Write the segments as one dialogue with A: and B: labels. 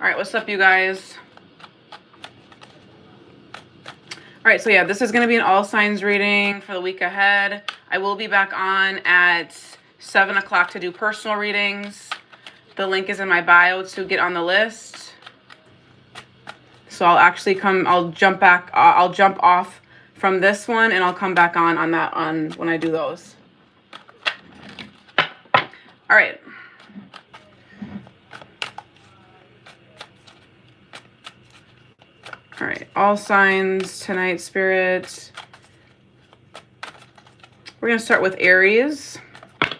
A: All right, what's up, you guys? All right, so yeah, this is going to be an all signs reading for the week ahead. I will be back on at 7 o'clock to do personal readings. The link is in my bio to get on the list. So I'll jump off from this one and I'll come back on when I do those. All right. All right, all signs tonight, Spirit. We're going to start with Aries.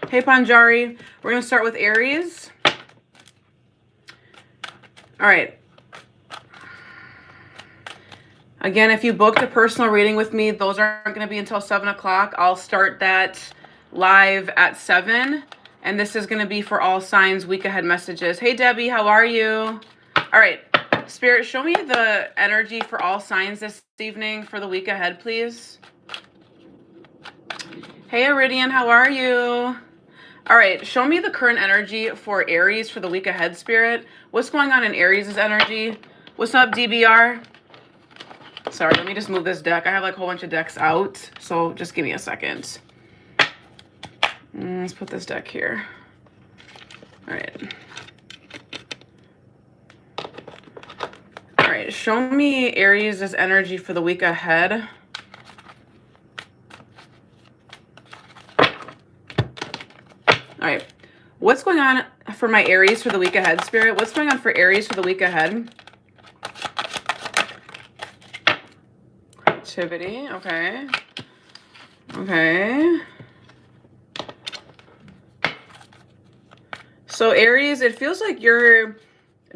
A: Hey, Panjari. We're going to start with Aries. All right. Again, if you booked a personal reading with me, those aren't going to be until 7 o'clock. I'll start that live at 7. And this is going to be for all signs week ahead messages. Hey, Debbie, how are you? All right. Spirit, show me the energy for all signs this evening for the week ahead, please. Hey, Iridian, how are you? All right, show me the current energy for Aries for the week ahead, Spirit. What's going on in Aries' energy? What's up, DBR? Sorry, let me just move this deck. I have like a whole bunch of decks out, so just give me a second. Let's put this deck here. All right. All right, show me Aries' energy for the week ahead. All right, what's going on for my Aries for the week ahead, Spirit? What's going on for Aries for the week ahead? Activity, okay. Okay. So Aries, it feels like you're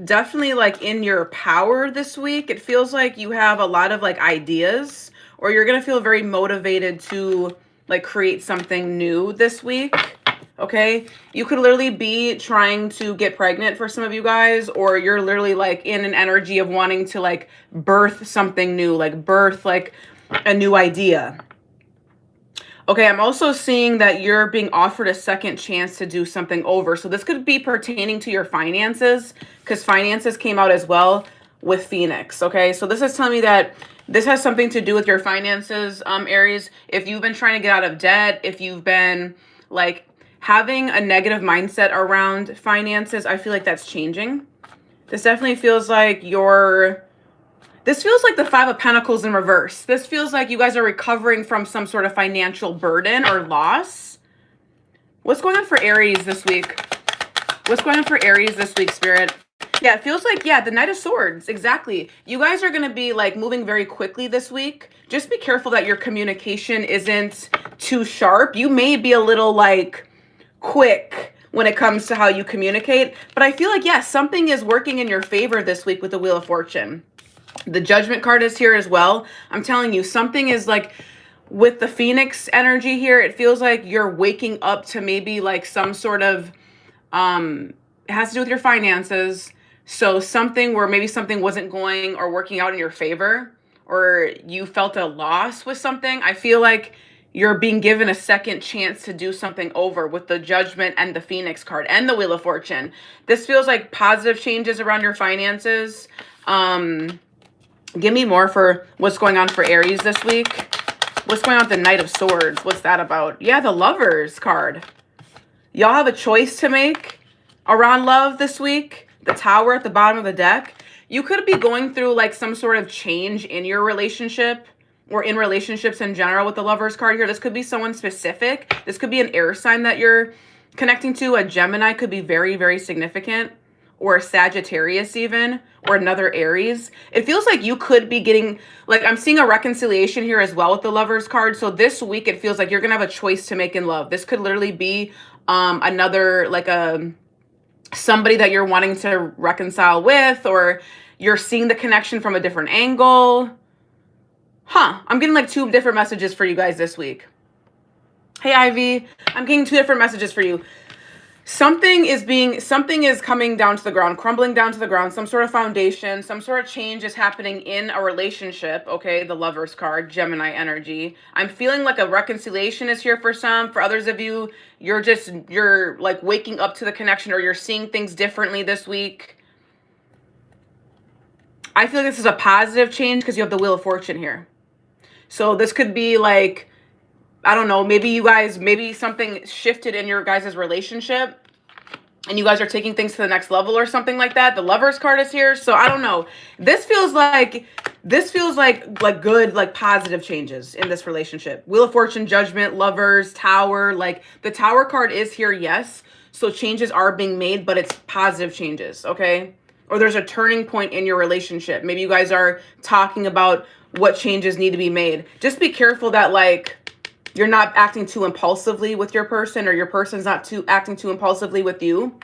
A: definitely like in your power this week. It feels like you have a lot of like ideas, or you're going to feel very motivated to like create something new this week. Okay. You could literally be trying to get pregnant for some of you guys, or you're literally like in an energy of wanting to like birth something new, like birth like a new idea. Okay, I'm also seeing that you're being offered a second chance to do something over. So this could be pertaining to your finances, because finances came out as well with Phoenix. Okay, so this is telling me that this has something to do with your finances, Aries. If you've been trying to get out of debt, if you've been like having a negative mindset around finances, I feel like that's changing. This definitely feels like this feels like the Five of Pentacles in reverse. This feels like you guys are recovering from some sort of financial burden or loss. What's going on for Aries this week? What's going on for Aries this week, Spirit? Yeah, it feels like, yeah, the Knight of Swords. Exactly. You guys are going to be like moving very quickly this week. Just be careful that your communication isn't too sharp. You may be a little like quick when it comes to how you communicate. But I feel like, yeah, something is working in your favor this week with the Wheel of Fortune. The Judgment card is here as well. I'm telling you, something is like with the Phoenix energy here. It feels like you're waking up to maybe like some sort of, it has to do with your finances. So something where maybe something wasn't going or working out in your favor, or you felt a loss with something. I feel like you're being given a second chance to do something over with the Judgment and the Phoenix card and the Wheel of Fortune. This feels like positive changes around your finances. Give me more for what's going on for Aries this week. What's going on with the Knight of Swords? What's that about? Yeah, the Lovers card. Y'all have a choice to make around love this week. The Tower at the bottom of the deck. You could be going through like some sort of change in your relationship or in relationships in general with the Lovers card here. This could be someone specific. This could be an air sign that you're connecting to. A Gemini could be very, very significant. Or a Sagittarius even, or another Aries. It feels like you could be getting, like I'm seeing a reconciliation here as well with the Lovers card. So this week it feels like you're going to have a choice to make in love. This could literally be another, like somebody that you're wanting to reconcile with, or you're seeing the connection from a different angle. I'm getting like 2 different messages for you guys this week. Hey, Ivy, I'm getting 2 different messages for you. Something is coming down to the ground, crumbling down to the ground, some sort of foundation, some sort of change is happening in a relationship. Okay, the Lovers card, Gemini energy. I'm feeling like a reconciliation is here for some. For others of you, you're like waking up to the connection, or you're seeing things differently this week. I feel like this is a positive change because you have the Wheel of Fortune here. So this could be like, I don't know, maybe something shifted in your guys' relationship and you guys are taking things to the next level or something like that. The Lovers card is here. So I don't know. This feels like good, like positive changes in this relationship. Wheel of Fortune, Judgment, Lovers, Tower. Like the Tower card is here, yes. So changes are being made, but it's positive changes, okay? Or there's a turning point in your relationship. Maybe you guys are talking about what changes need to be made. Just be careful that like you're not acting too impulsively with your person, or your person's not acting too impulsively with you.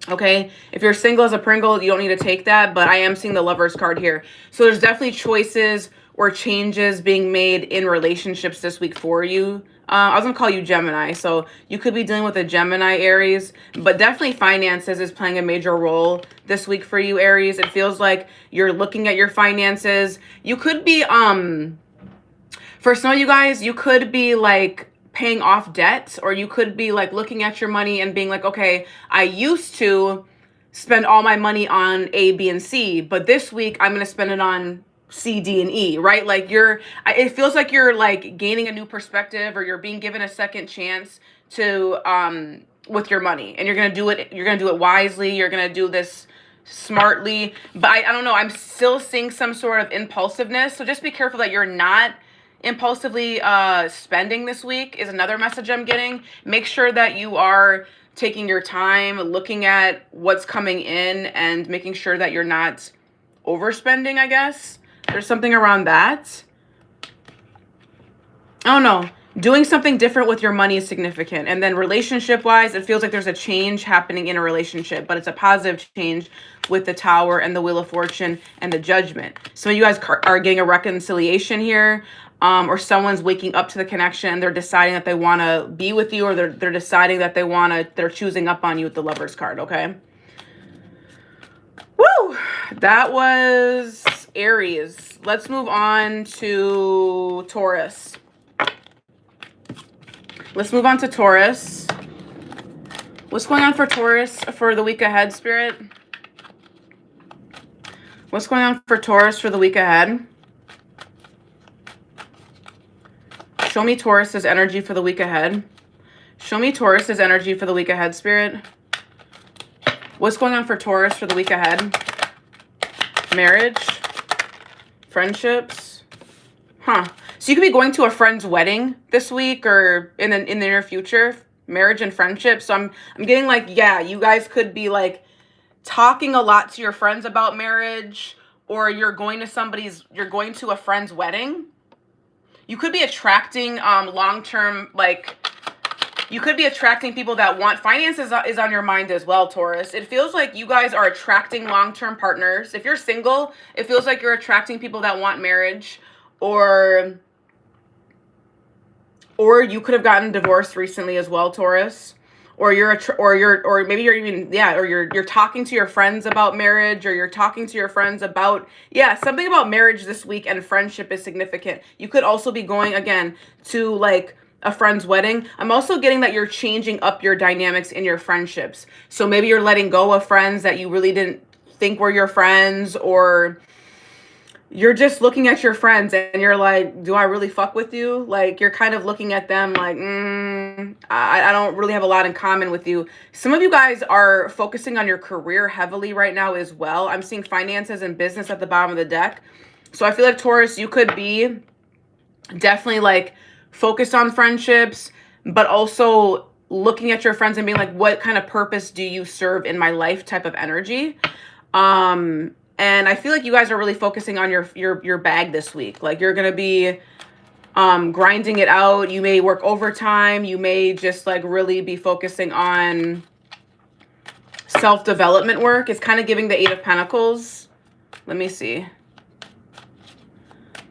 A: Okay, if you're single as a Pringle, you don't need to take that, but I am seeing the Lovers card here. So there's definitely choices or changes being made in relationships this week for you. I was gonna call you Gemini, so you could be dealing with a Gemini, Aries, but definitely finances is playing a major role this week for you, Aries. It feels like you're looking at your finances. You could be, for some of you guys, you could be like paying off debt, or you could be like looking at your money and being like, okay, I used to spend all my money on A, B, and C, but this week I'm going to spend it on C, D, and E, right? Like it feels like you're like gaining a new perspective, or you're being given a second chance to, with your money, and you're going to do it wisely. You're going to do this smartly, but I don't know. I'm still seeing some sort of impulsiveness. So just be careful that you're not impulsively spending this week is another message I'm getting. Make sure that you are taking your time, looking at what's coming in, and making sure that you're not overspending, I guess. There's something around that. I don't know. Doing something different with your money is significant. And then relationship-wise, it feels like there's a change happening in a relationship, but it's a positive change with the Tower and the Wheel of Fortune and the Judgment. Some of you guys are getting a reconciliation here, or someone's waking up to the connection and they're deciding that they want to be with you, or they're deciding that they're choosing up on you with the Lovers card, okay? Woo! That was Aries. Let's move on to Taurus. Let's move on to Taurus. What's going on for Taurus for the week ahead, Spirit? What's going on for Taurus for the week ahead? Show me Taurus's energy for the week ahead. Show me Taurus's energy for the week ahead, Spirit. What's going on for Taurus for the week ahead? Marriage. Friendships. Huh. So you could be going to a friend's wedding this week, or in the near future. Marriage and friendship. So I'm getting like, yeah, you guys could be like talking a lot to your friends about marriage, or you're going to a friend's wedding. You could be attracting long-term, like, you could be attracting people that want finances is on your mind as well, Taurus. It feels like you guys are attracting long-term partners. If you're single, it feels like you're attracting people that want marriage, or you could have gotten divorced recently as well, Taurus. Or you're talking to your friends about marriage, or you're talking to your friends about, something about marriage this week, and friendship is significant. You could also be going again to like a friend's wedding. I'm also getting that you're changing up your dynamics in your friendships. So maybe you're letting go of friends that you really didn't think were your friends, or you're just looking at your friends and you're like, do I really fuck with you? Like, you're kind of looking at them like, I don't really have a lot in common with you. Some of you guys are focusing on your career heavily right now as well. I'm seeing finances and business at the bottom of the deck. So I feel like, Taurus, you could be definitely like focused on friendships, but also looking at your friends and being like, what kind of purpose do you serve in my life type of energy. And I feel like you guys are really focusing on your bag this week. Like, you're going to be grinding it out. You may work overtime. You may just like really be focusing on self-development work. It's kind of giving the Eight of Pentacles. Let me see.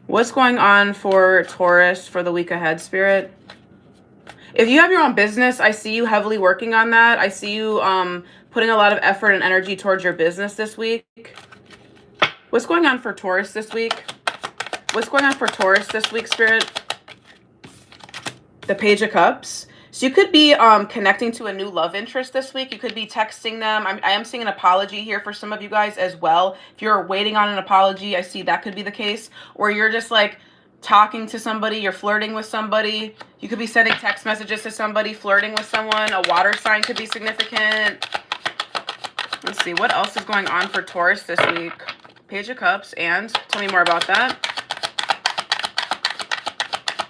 A: What's going on for Taurus for the week ahead, Spirit? If you have your own business, I see you heavily working on that. I see you putting a lot of effort and energy towards your business this week. What's going on for Taurus this week? What's going on for Taurus this week, Spirit? The Page of Cups. So you could be connecting to a new love interest this week. You could be texting them. I am seeing an apology here for some of you guys as well. If you're waiting on an apology, I see that could be the case. Or you're just like talking to somebody, you're flirting with somebody. You could be sending text messages to somebody, flirting with someone. A water sign could be significant. Let's see, what else is going on for Taurus this week? Page of Cups, and tell me more about that.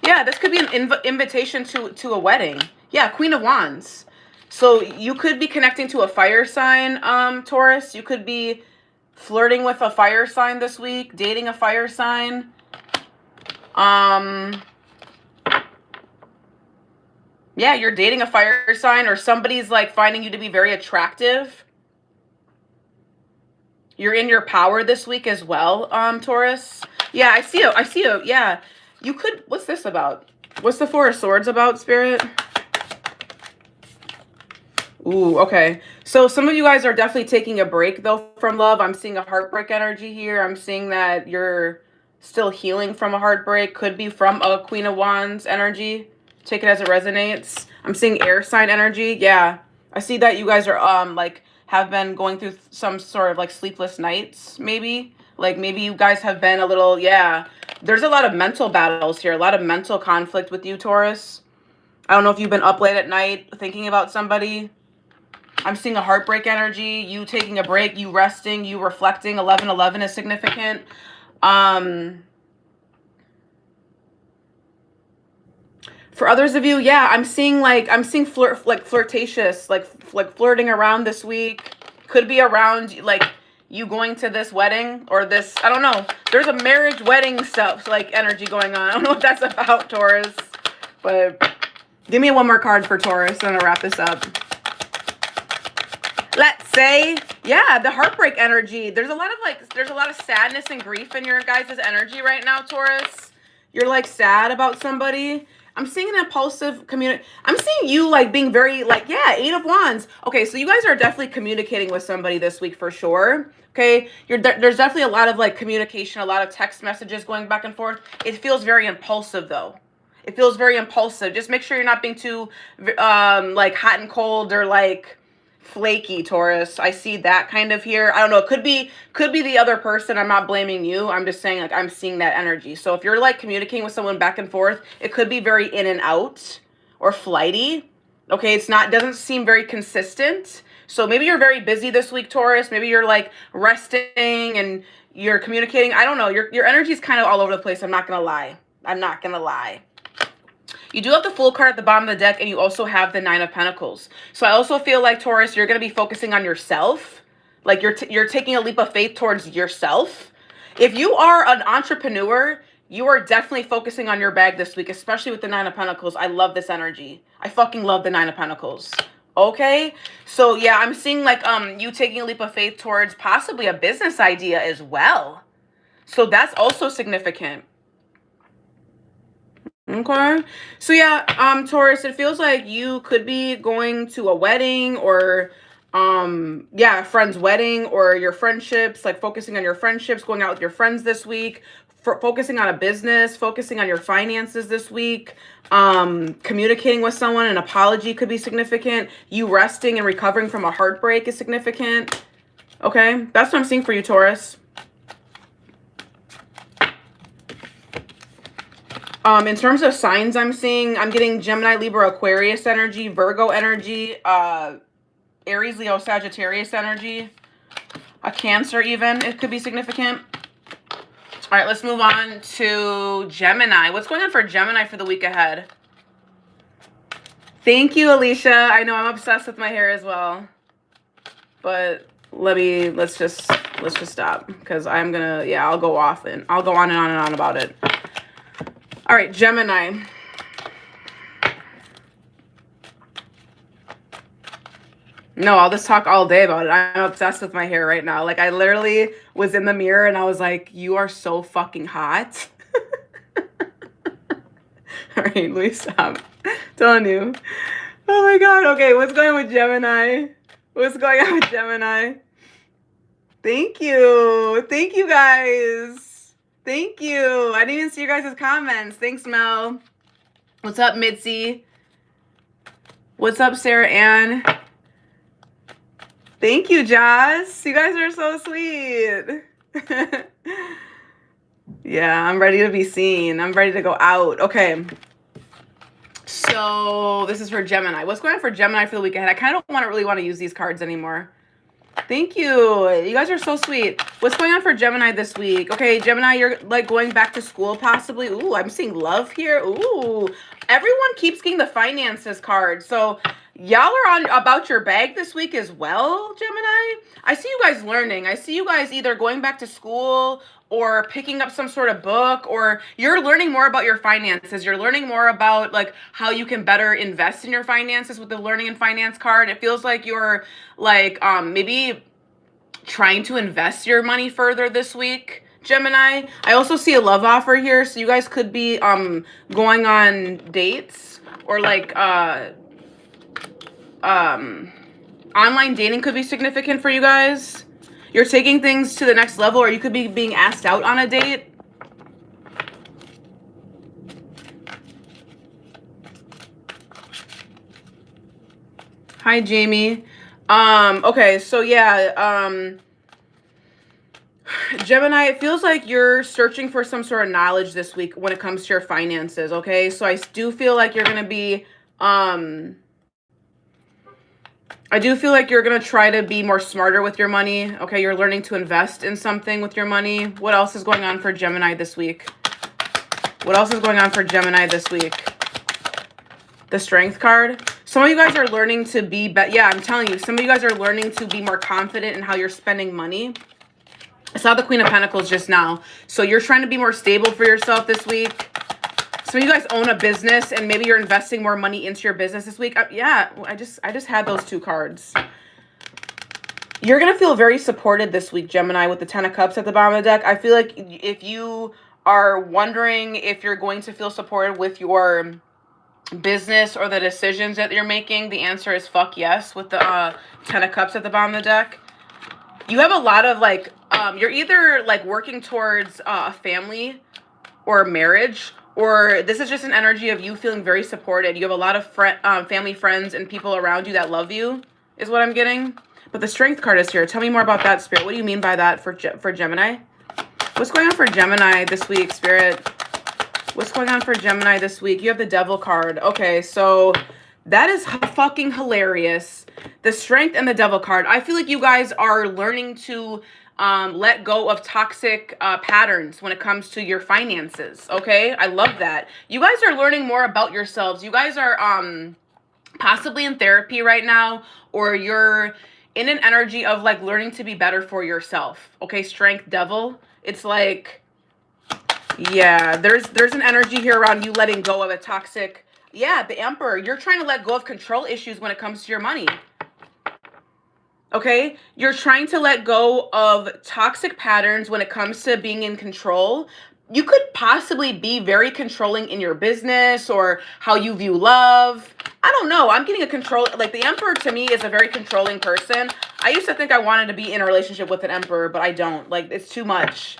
A: Yeah, this could be an invitation to a wedding. Yeah, Queen of Wands. So you could be connecting to a fire sign, Taurus. You could be flirting with a fire sign this week, dating a fire sign. Yeah, you're dating a fire sign, or somebody's like finding you to be very attractive. You're in your power this week as well, Taurus. Yeah, I see you. Yeah, you could. What's this about? What's the Four of Swords about, Spirit? Ooh, okay. So some of you guys are definitely taking a break, though, from love. I'm seeing a heartbreak energy here. I'm seeing that you're still healing from a heartbreak. Could be from a Queen of Wands energy. Take it as it resonates. I'm seeing air sign energy. Yeah, I see that you guys are like have been going through some sort of like sleepless nights, maybe. Like maybe you guys have been a little, yeah. There's a lot of mental battles here, a lot of mental conflict with you, Taurus. I don't know if you've been up late at night thinking about somebody. I'm seeing a heartbreak energy, you taking a break, you resting, you reflecting. 11-11 is significant. For others of you, yeah, I'm seeing flirtatious, like flirting around this week. Could be around like you going to this wedding or this, I don't know. There's a marriage wedding stuff, like energy going on. I don't know what that's about, Taurus. But give me one more card for Taurus. I'm gonna wrap this up. Let's say, yeah, the heartbreak energy. There's a lot of sadness and grief in your guys' energy right now, Taurus. You're like sad about somebody. I'm seeing an impulsive community. I'm seeing you like being very like, yeah, 8 of Wands. Okay, so you guys are definitely communicating with somebody this week for sure. Okay, there's definitely a lot of like communication, a lot of text messages going back and forth. It feels very impulsive though. It feels very impulsive. Just make sure you're not being too like hot and cold or like flaky, Taurus. I see that kind of here. I don't know. It could be the other person. I'm not blaming you. I'm just saying like I'm seeing that energy. So if you're like communicating with someone back and forth, it could be very in and out or flighty. Okay, it's not, doesn't seem very consistent. So maybe you're very busy this week, Taurus. Maybe you're like resting and you're communicating. I don't know. Your energy is kind of all over the place. I'm not gonna lie. I'm not gonna lie. You do have the Fool card at the bottom of the deck, and you also have the 9 of Pentacles. So I also feel like, Taurus, you're going to be focusing on yourself. Like you're taking a leap of faith towards yourself. If you are an entrepreneur, you are definitely focusing on your bag this week, especially with the 9 of Pentacles. I love this energy. I fucking love the 9 of Pentacles. Okay? So yeah, I'm seeing like you taking a leap of faith towards possibly a business idea as well. So that's also significant. Okay, so yeah, Taurus, it feels like you could be going to a wedding or yeah, a friend's wedding, or your friendships, like focusing on your friendships, going out with your friends this week, focusing on a business, focusing on your finances this week, communicating with someone. An apology could be significant. You resting and recovering from a heartbreak is significant. Okay, that's what I'm seeing for you, Taurus. In terms of signs I'm getting Gemini, Libra, Aquarius energy, Virgo energy, Aries, Leo, Sagittarius energy, a Cancer even, it could be significant. All right, let's move on to Gemini. What's going on for Gemini for the week ahead? Thank you, Alicia. I know I'm obsessed with my hair as well. But let's just stop, because I'm gonna, yeah, I'll go off and I'll go on and on and on about it. All right, Gemini. No, I'll just talk all day about it. I'm obsessed with my hair right now. Like, I literally was in the mirror and I was like, you are so fucking hot. All right, Louis, stop. Telling you. Oh my God. Okay, what's going on with Gemini? What's going on with Gemini? Thank you. Thank you, guys. Thank you. I didn't even see your guys' comments. Thanks, Mel. What's up, Mitzi? What's up, Sarah Ann? Thank you, Joss. You guys are so sweet. Yeah, I'm ready to be seen. I'm ready to go out. Okay. So this is for Gemini. What's going on for Gemini for the week ahead? I kind of don't really want to use these cards anymore. Thank you. You guys are so sweet. What's going on for Gemini this week? Okay, Gemini, you're like going back to school possibly. Ooh, I'm seeing love here. Ooh, everyone keeps getting the finances card. So y'all are on about your bag this week as well, Gemini. I see you guys learning. I see you guys either going back to school or picking up some sort of book, or you're learning more about your finances. You're learning more about like how you can better invest in your finances with the learning and finance card. It feels like you're like maybe trying to invest your money further this week, Gemini. I also see a love offer here, so you guys could be going on dates, or like online dating could be significant for you guys. You're taking things to the next level, or you could be being asked out on a date. Hi, Jamie. Okay, so yeah, Gemini, it feels like you're searching for some sort of knowledge this week when it comes to your finances, okay? So I do feel like you're going to be, I do feel like you're going to try to be more smarter with your money. Okay, you're learning to invest in something with your money. What else is going on for Gemini this week? What else is going on for Gemini this week? The Strength card. Some of you guys are learning to be, yeah, I'm telling you, some of you guys are learning to be more confident in how you're spending money. I saw the Queen of Pentacles just now. So you're trying to be more stable for yourself this week. Some of you guys own a business and maybe you're investing more money into your business this week. Yeah, I just had those two cards. You're going to feel very supported this week, Gemini, with the Ten of Cups at the bottom of the deck. I feel like if you are wondering if you're going to feel supported with your business or the decisions that you're making, the answer is fuck yes with the Ten of Cups at the bottom of the deck. You have a lot of like, you're either like working towards a family or a marriage, or this is just an energy of you feeling very supported. You have a lot of family, friends, and people around you that love you, is what I'm getting. But the Strength card is here. Tell me more about that, Spirit. What do you mean by that for Gemini? What's going on for Gemini this week, Spirit? What's going on for Gemini this week? You have the Devil card. Okay, so that is fucking hilarious. The Strength and the Devil card. I feel like you guys are learning to let go of toxic patterns when it comes to your finances. Okay, I love that. You guys are learning more about yourselves. You guys are possibly in therapy right now, or you're in an energy of like learning to be better for yourself. Okay, Strength, Devil. It's like, yeah, there's an energy here around you letting go of a toxic. Yeah, the Emperor. You're trying to let go of control issues when it comes to your money. Okay, you're trying to let go of toxic patterns when it comes to being in control. You could possibly be very controlling in your business or how you view love. I don't know. I'm getting a control. Like the Emperor to me is a very controlling person. I used to think I wanted to be in a relationship with an Emperor, but I don't. Like it's too much.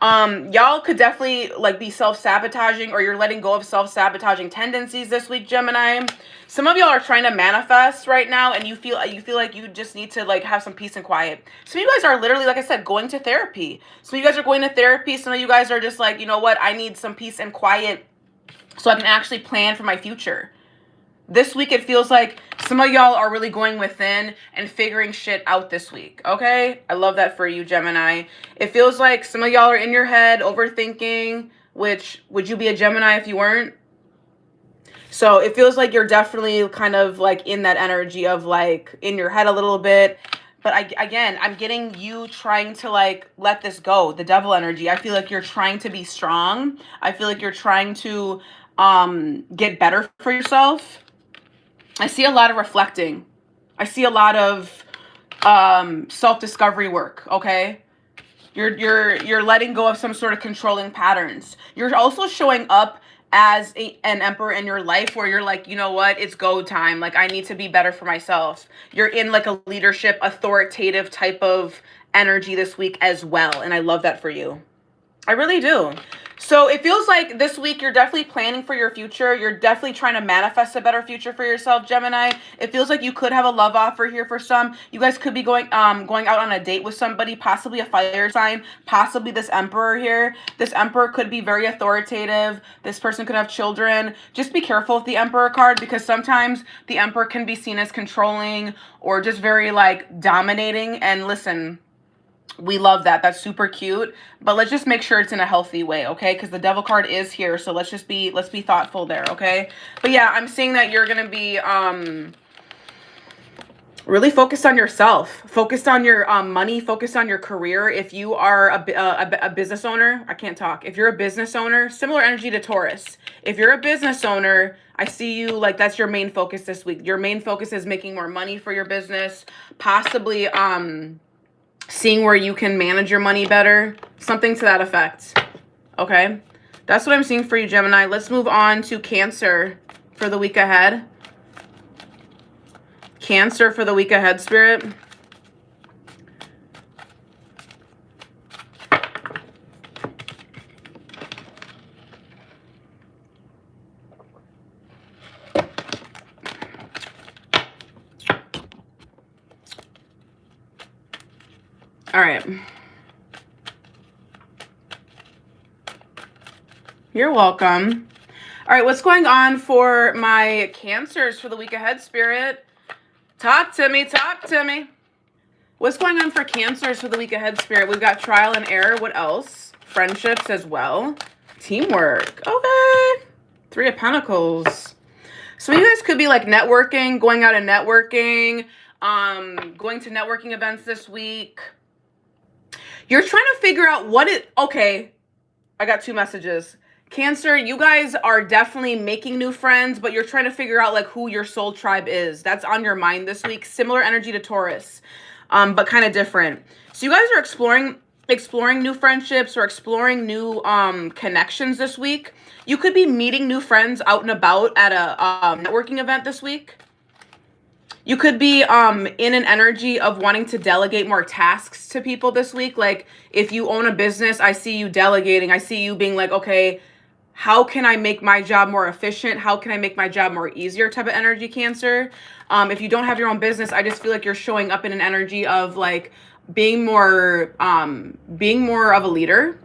A: Y'all could definitely like be self-sabotaging, or you're letting go of self-sabotaging tendencies this week, Gemini. Some of y'all are trying to manifest right now, and you feel like you just need to like have some peace and quiet. Some of you guys are literally, like I said, going to therapy. Some of you guys are going to therapy. Some of you guys are just like, you know what? I need some peace and quiet so I can actually plan for my future. This week, it feels like some of y'all are really going within and figuring shit out this week, okay? I love that for you, Gemini. It feels like some of y'all are in your head overthinking, which, would you be a Gemini if you weren't? So it feels like you're definitely kind of like in that energy of like in your head a little bit. But again, I'm getting you trying to like let this go, the Devil energy. I feel like you're trying to be strong. I feel like you're trying to get better for yourself. I see a lot of reflecting. I see a lot of self-discovery work, okay? You're letting go of some sort of controlling patterns. You're also showing up as an Emperor in your life where you're like, you know what? It's go time. Like, I need to be better for myself. You're in like a leadership, authoritative type of energy this week as well. And I love that for you. I really do. So it feels like this week you're definitely planning for your future. You're definitely trying to manifest a better future for yourself, Gemini. It feels like you could have a love offer here for some. You guys could be going out on a date with somebody, possibly a fire sign, possibly this emperor here. This emperor could be very authoritative. This person could have children. Just be careful with the emperor card, because sometimes the emperor can be seen as controlling or just very like dominating. And listen, we love that. That's super cute. But let's just make sure it's in a healthy way, okay? Because the devil card is here. So let's be thoughtful there, okay? But yeah, I'm seeing that you're going to be really focused on yourself, focused on your money, focused on your career. If you are a business owner, I can't talk. If you're a business owner, similar energy to Taurus. If you're a business owner, I see you like that's your main focus this week. Your main focus is making more money for your business, possibly seeing where you can manage your money better, something to that effect. Okay, that's what I'm seeing for you, Gemini. Let's move on to Cancer for the week ahead. Cancer for the week ahead, Spirit. All right. You're welcome. All right, what's going on for my Cancers for the week ahead, Spirit? Talk to me, talk to me. What's going on for Cancers for the week ahead, Spirit? We've got trial and error. What else? Friendships as well. Teamwork. Okay. 3 of Pentacles. So you guys could be like networking, going out and networking, going to networking events this week. You're trying to figure out what it... Okay, I got 2 messages. Cancer, you guys are definitely making new friends, but you're trying to figure out like who your soul tribe is. That's on your mind this week. Similar energy to Taurus, but kind of different. So you guys are exploring new friendships or exploring new connections this week. You could be meeting new friends out and about at a networking event this week. You could be in an energy of wanting to delegate more tasks to people this week. Like if you own a business, I see you delegating. I see you being like, okay, how can I make my job more efficient? How can I make my job more easier type of energy, Cancer? If you don't have your own business, I just feel like you're showing up in an energy of like being more of a leader.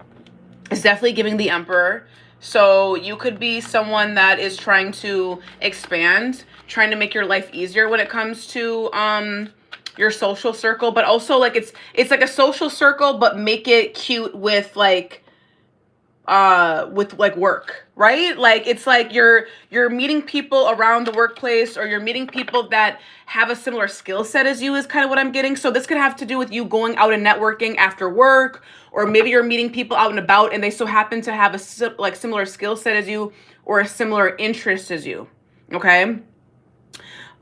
A: It's definitely giving the Emperor. So you could be someone that is trying to expand, trying to make your life easier when it comes to your social circle, but also like it's like a social circle, but make it cute with like work, right? Like it's like you're meeting people around the workplace, or you're meeting people that have a similar skill set as you is kind of what I'm getting. So this could have to do with you going out and networking after work, or maybe you're meeting people out and about and they so happen to have a similar skill set as you or a similar interest as you. Okay.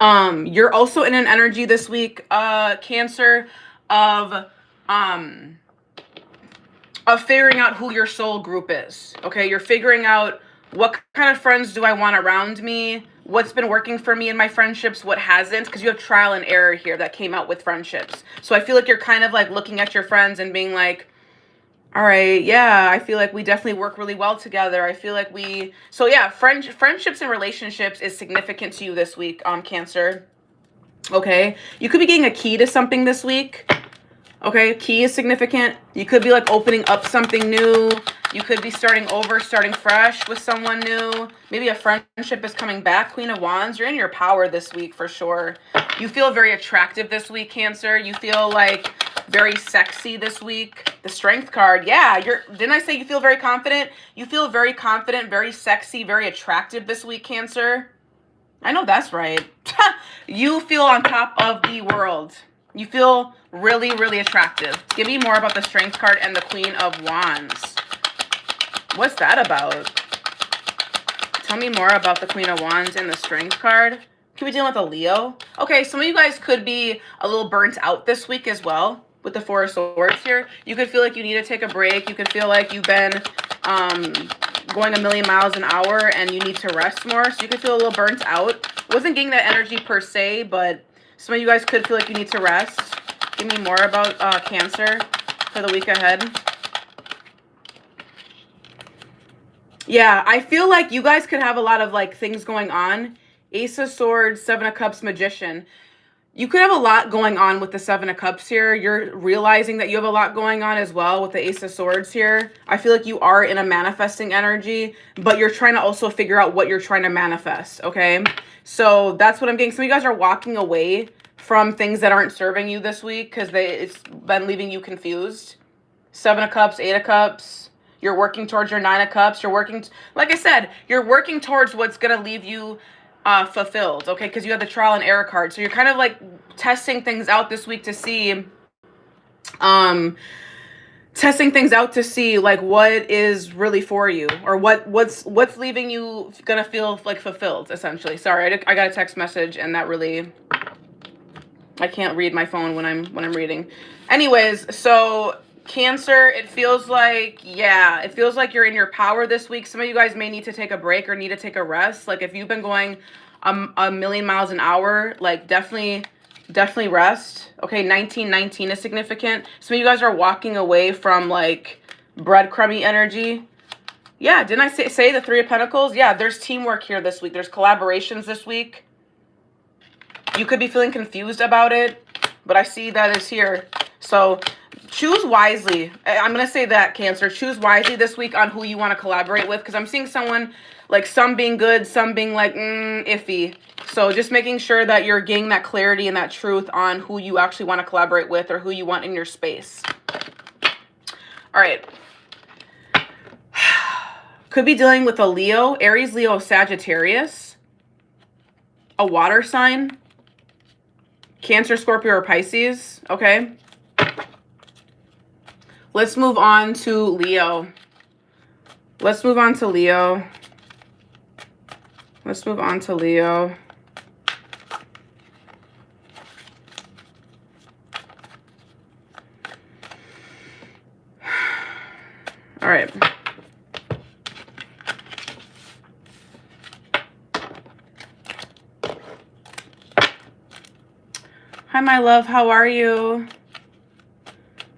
A: You're also in an energy this week, Cancer, of figuring out who your soul group is. Okay, you're figuring out what kind of friends do I want around me, what's been working for me in my friendships, what hasn't, because you have trial and error here that came out with friendships. So I feel like you're kind of like looking at your friends and being like, all right, yeah, I feel like we definitely work really well together. I feel like so yeah, friendships and relationships is significant to you this week, Cancer. Okay, you could be getting a key to something this week. Okay, key is significant. You could be like opening up something new. You could be starting over, starting fresh with someone new. Maybe a friendship is coming back. Queen of Wands, you're in your power this week for sure. You feel very attractive this week, Cancer. You feel like very sexy this week. The Strength card, yeah. Didn't I say you feel very confident? You feel very confident, very sexy, very attractive this week, Cancer. I know that's right. You feel on top of the world. You feel really, really attractive. Give me more about the Strength card and the Queen of Wands. What's that about? Tell me more about the Queen of Wands and the Strength card. Can we deal with a Leo? Okay, some of you guys could be a little burnt out this week as well with the Four of Swords here. You could feel like you need to take a break. You could feel like you've been going a million miles an hour and you need to rest more. So you could feel a little burnt out. Wasn't getting that energy per se, but some of you guys could feel like you need to rest. Give me more about Cancer for the week ahead. Yeah, I feel like you guys could have a lot of like things going on. Ace of Swords, Seven of Cups, Magician. You could have a lot going on with the Seven of Cups here. You're realizing that you have a lot going on as well with the Ace of Swords here. I feel like you are in a manifesting energy, but you're trying to also figure out what you're trying to manifest, okay? So that's what I'm getting. Some of you guys are walking away from things that aren't serving you this week because it's been leaving you confused. Seven of Cups, Eight of Cups. You're working towards your Nine of Cups. You're working, like I said, you're working towards what's going to leave you fulfilled, okay? Because you have the trial and error card. So you're kind of like testing things out this week to see, like what is really for you, or what's leaving you gonna feel like fulfilled, essentially. Sorry, I got a text message and that really, I can't read my phone when I'm reading. Anyways, so Cancer, it feels like, yeah, it feels like you're in your power this week. Some of you guys may need to take a break or need to take a rest. Like if you've been going a million miles an hour, like definitely rest. Okay, 1919 is significant. Some of you guys are walking away from like breadcrumby energy. Yeah, didn't I say the Three of Pentacles? Yeah, there's teamwork here this week. There's collaborations this week. You could be feeling confused about it, but I see that is here. So choose wisely. I'm going to say that, Cancer. Choose wisely this week on who you want to collaborate with, because I'm seeing someone, like some being good, some being like iffy. So just making sure that you're getting that clarity and that truth on who you actually want to collaborate with or who you want in your space. All right. Could be dealing with a Leo, Aries, Leo, Sagittarius, a water sign, Cancer, Scorpio, or Pisces. Okay. Let's move on to Leo. Let's move on to Leo. Let's move on to Leo. All right. Hi, my love. How are you?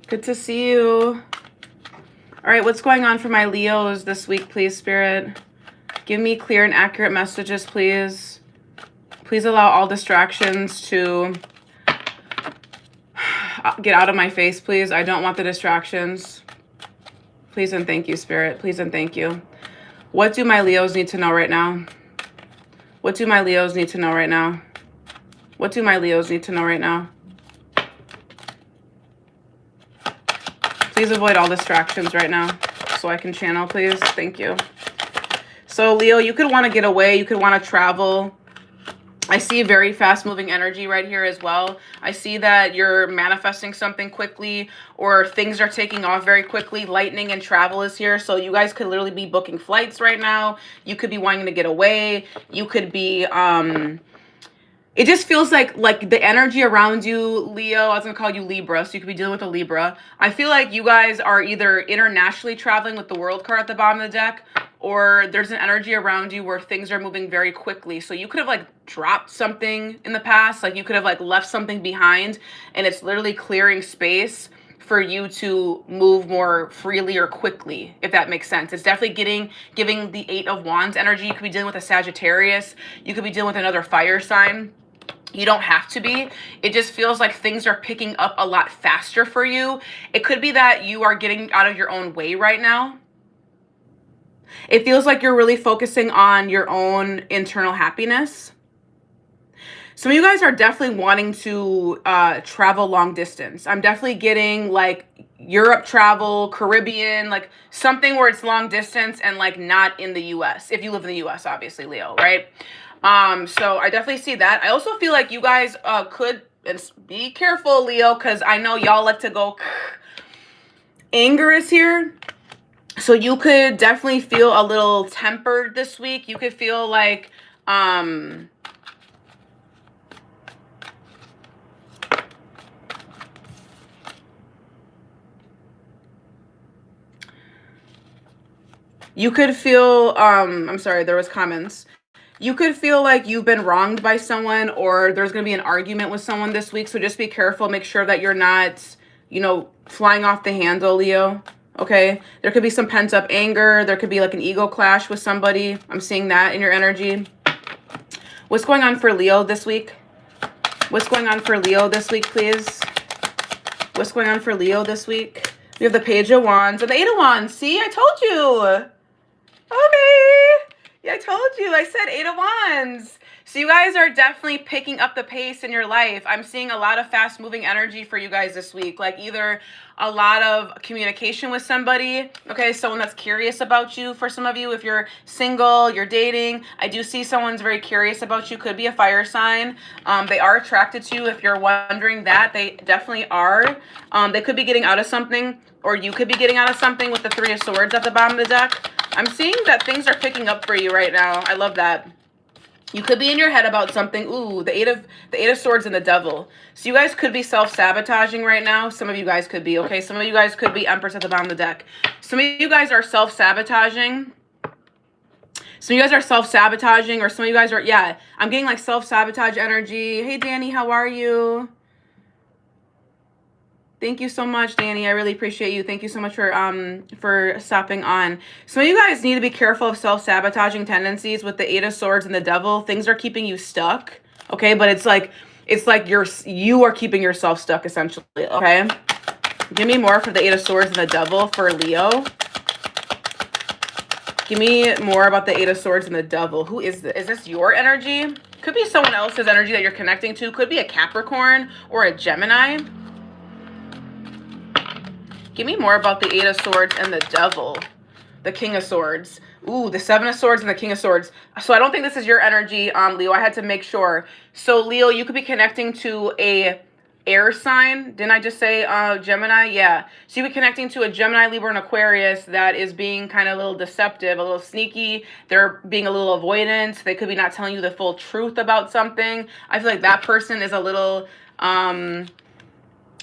A: Good to see you. All right, what's going on for my Leos this week, please, Spirit? Give me clear and accurate messages, please. Please allow all distractions to get out of my face, please. I don't want the distractions. Please and thank you, Spirit. Please and thank you. What do my Leos need to know right now? What do my Leos need to know right now? What do my Leos need to know right now? Please avoid all distractions right now so I can channel, please. Thank you. So, Leo, you could want to get away. You could want to travel. I see very fast-moving energy right here as well. I see that you're manifesting something quickly, or things are taking off very quickly. Lightning and travel is here. So you guys could literally be booking flights right now. You could be wanting to get away. You could be... It just feels like the energy around you, Leo, I was going to call you Libra, so you could be dealing with a Libra. I feel like you guys are either internationally traveling with the World card at the bottom of the deck, or there's an energy around you where things are moving very quickly. So you could have like dropped something in the past, like you could have like left something behind, and it's literally clearing space for you to move more freely or quickly, if that makes sense. It's definitely giving the Eight of Wands energy. You could be dealing with a Sagittarius. You could be dealing with another fire sign. You don't have to be. It just feels like things are picking up a lot faster for you. It could be that you are getting out of your own way right now. It feels like you're really focusing on your own internal happiness. Some of you guys are definitely wanting to travel long distance. I'm definitely getting like Europe travel, Caribbean, like something where it's long distance and like not in the US. If you live in the US, obviously, Leo, right? So I definitely see that. I also feel like you guys could, and be careful, Leo, because I know y'all like to go. Anger is here. So you could definitely feel a little tempered this week. You could feel like you could feel I'm sorry, there was comments. You could feel like you've been wronged by someone, or there's going to be an argument with someone this week. So just be careful. Make sure that you're not, you know, flying off the handle, Leo. Okay, there could be some pent up anger. There could be like an ego clash with somebody. I'm seeing that in your energy. What's going on for Leo this week? What's going on for Leo this week, please? What's going on for Leo this week? We have the Page of Wands and the Eight of Wands. See, I told you. Okay. Yeah, I told you. I said Eight of Wands. So you guys are definitely picking up the pace in your life. I'm seeing a lot of fast moving energy for you guys this week. Like either a lot of communication with somebody. Okay, someone that's curious about you for some of you. If you're single, you're dating. I do see someone's very curious about you. Could be a fire sign. They are attracted to you. If you're wondering that, they definitely are. They could be getting out of something, or you could be getting out of something with the Three of Swords at the bottom of the deck. I'm seeing that things are picking up for you right now. I love that. You could be in your head about something. Ooh, the eight of Swords and the Devil. So you guys could be self-sabotaging right now. Some of you guys could be, okay? Some of you guys could be Empress at the bottom of the deck. Some of you guys are self-sabotaging. Some of you guys are self-sabotaging, or some of you guys are, yeah, I'm getting like self-sabotage energy. Hey, Danny, how are you? Thank you so much, Danny. I really appreciate you. Thank you so much for stopping on. Some of you guys need to be careful of self-sabotaging tendencies with the Eight of Swords and the Devil. Things are keeping you stuck, okay? But it's like you are keeping yourself stuck essentially, okay? Give me more for the Eight of Swords and the Devil for Leo. Give me more about the Eight of Swords and the Devil. Who is this? Is this your energy? Could be someone else's energy that you're connecting to. Could be a Capricorn or a Gemini. Give me more about the Eight of Swords and the Devil. The King of Swords. Ooh, the Seven of Swords and the King of Swords. So I don't think this is your energy, Leo. I had to make sure. So Leo, you could be connecting to a air sign. Didn't I just say Gemini? Yeah. So you be connecting to a Gemini, Libra, and Aquarius that is being kind of a little deceptive, a little sneaky. They're being a little avoidant. They could be not telling you the full truth about something. I feel like that person is a little...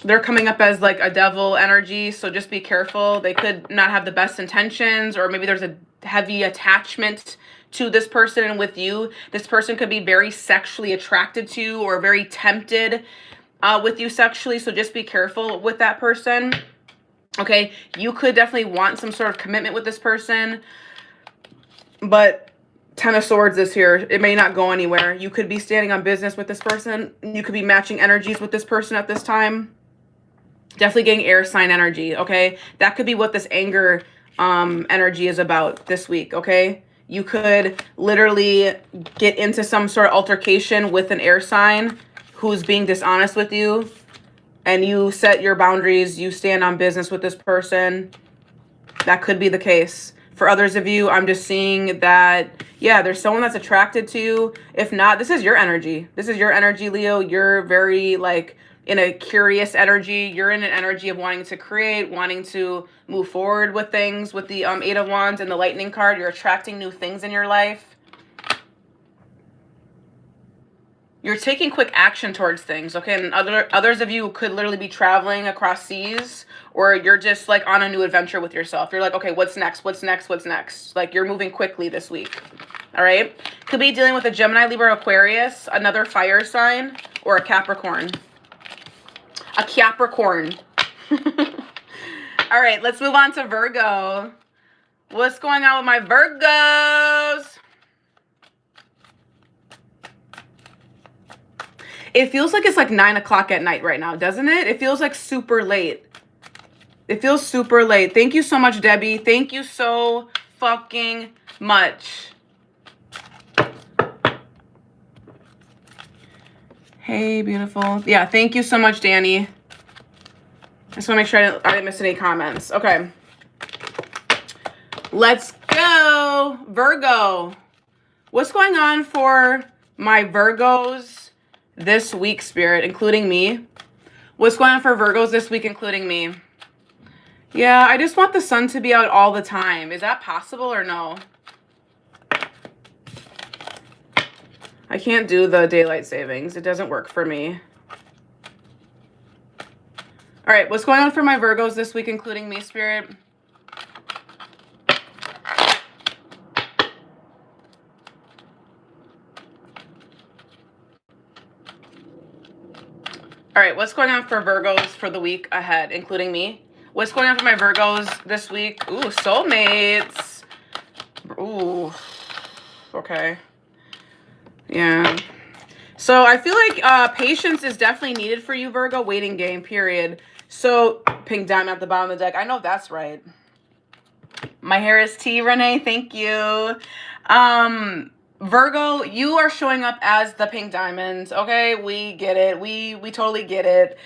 A: they're coming up as like a devil energy, so just be careful. They could not have the best intentions, or maybe there's a heavy attachment to this person and with you. This person could be very sexually attracted to you or very tempted with you sexually, so just be careful with that person. Okay, you could definitely want some sort of commitment with this person, but Ten of Swords is here. It may not go anywhere. You could be standing on business with this person. You could be matching energies with this person at this time. Definitely getting air sign energy, okay? That could be what this anger energy is about this week, okay? You could literally get into some sort of altercation with an air sign who's being dishonest with you, and you set your boundaries, you stand on business with this person. That could be the case. For others of you, I'm just seeing that, yeah, there's someone that's attracted to you. If not, this is your energy. This is your energy, Leo. You're very, like, in a curious energy. You're in an energy of wanting to create, wanting to move forward with things. With the Eight of Wands and the Lightning card, you're attracting new things in your life. You're taking quick action towards things, okay? And others of you could literally be traveling across seas, or you're just like on a new adventure with yourself. You're like, okay, what's next? What's next? What's next? Like, you're moving quickly this week, all right? Could be dealing with a Gemini, Libra, Aquarius, another fire sign, or a Capricorn. A Capricorn. All right, let's move on to Virgo. What's going on with my Virgos? It feels like it's like 9 o'clock at night right now, doesn't it? It feels like super late. It feels super late. Thank you so much, Debbie. Thank you so fucking much. Hey, beautiful. Yeah, thank you so much, Danny. I just want to make sure I didn't miss any comments. Okay. Let's go. Virgo. What's going on for my Virgos this week, Spirit, including me? What's going on for Virgos this week, including me? Yeah, I just want the sun to be out all the time. Is that possible or no? I can't do the daylight savings. It doesn't work for me. All right, what's going on for my Virgos this week, including me, Spirit? All right, what's going on for Virgos for the week ahead, including me? What's going on for my Virgos this week? Ooh, soulmates. Ooh. Okay. Yeah. So I feel like patience is definitely needed for you, Virgo. Waiting game, period. So, pink diamond at the bottom of the deck. I know that's right. My hair is tea, Renee. Thank you. Virgo, you are showing up as the pink diamonds. Okay, we get it. We totally get it.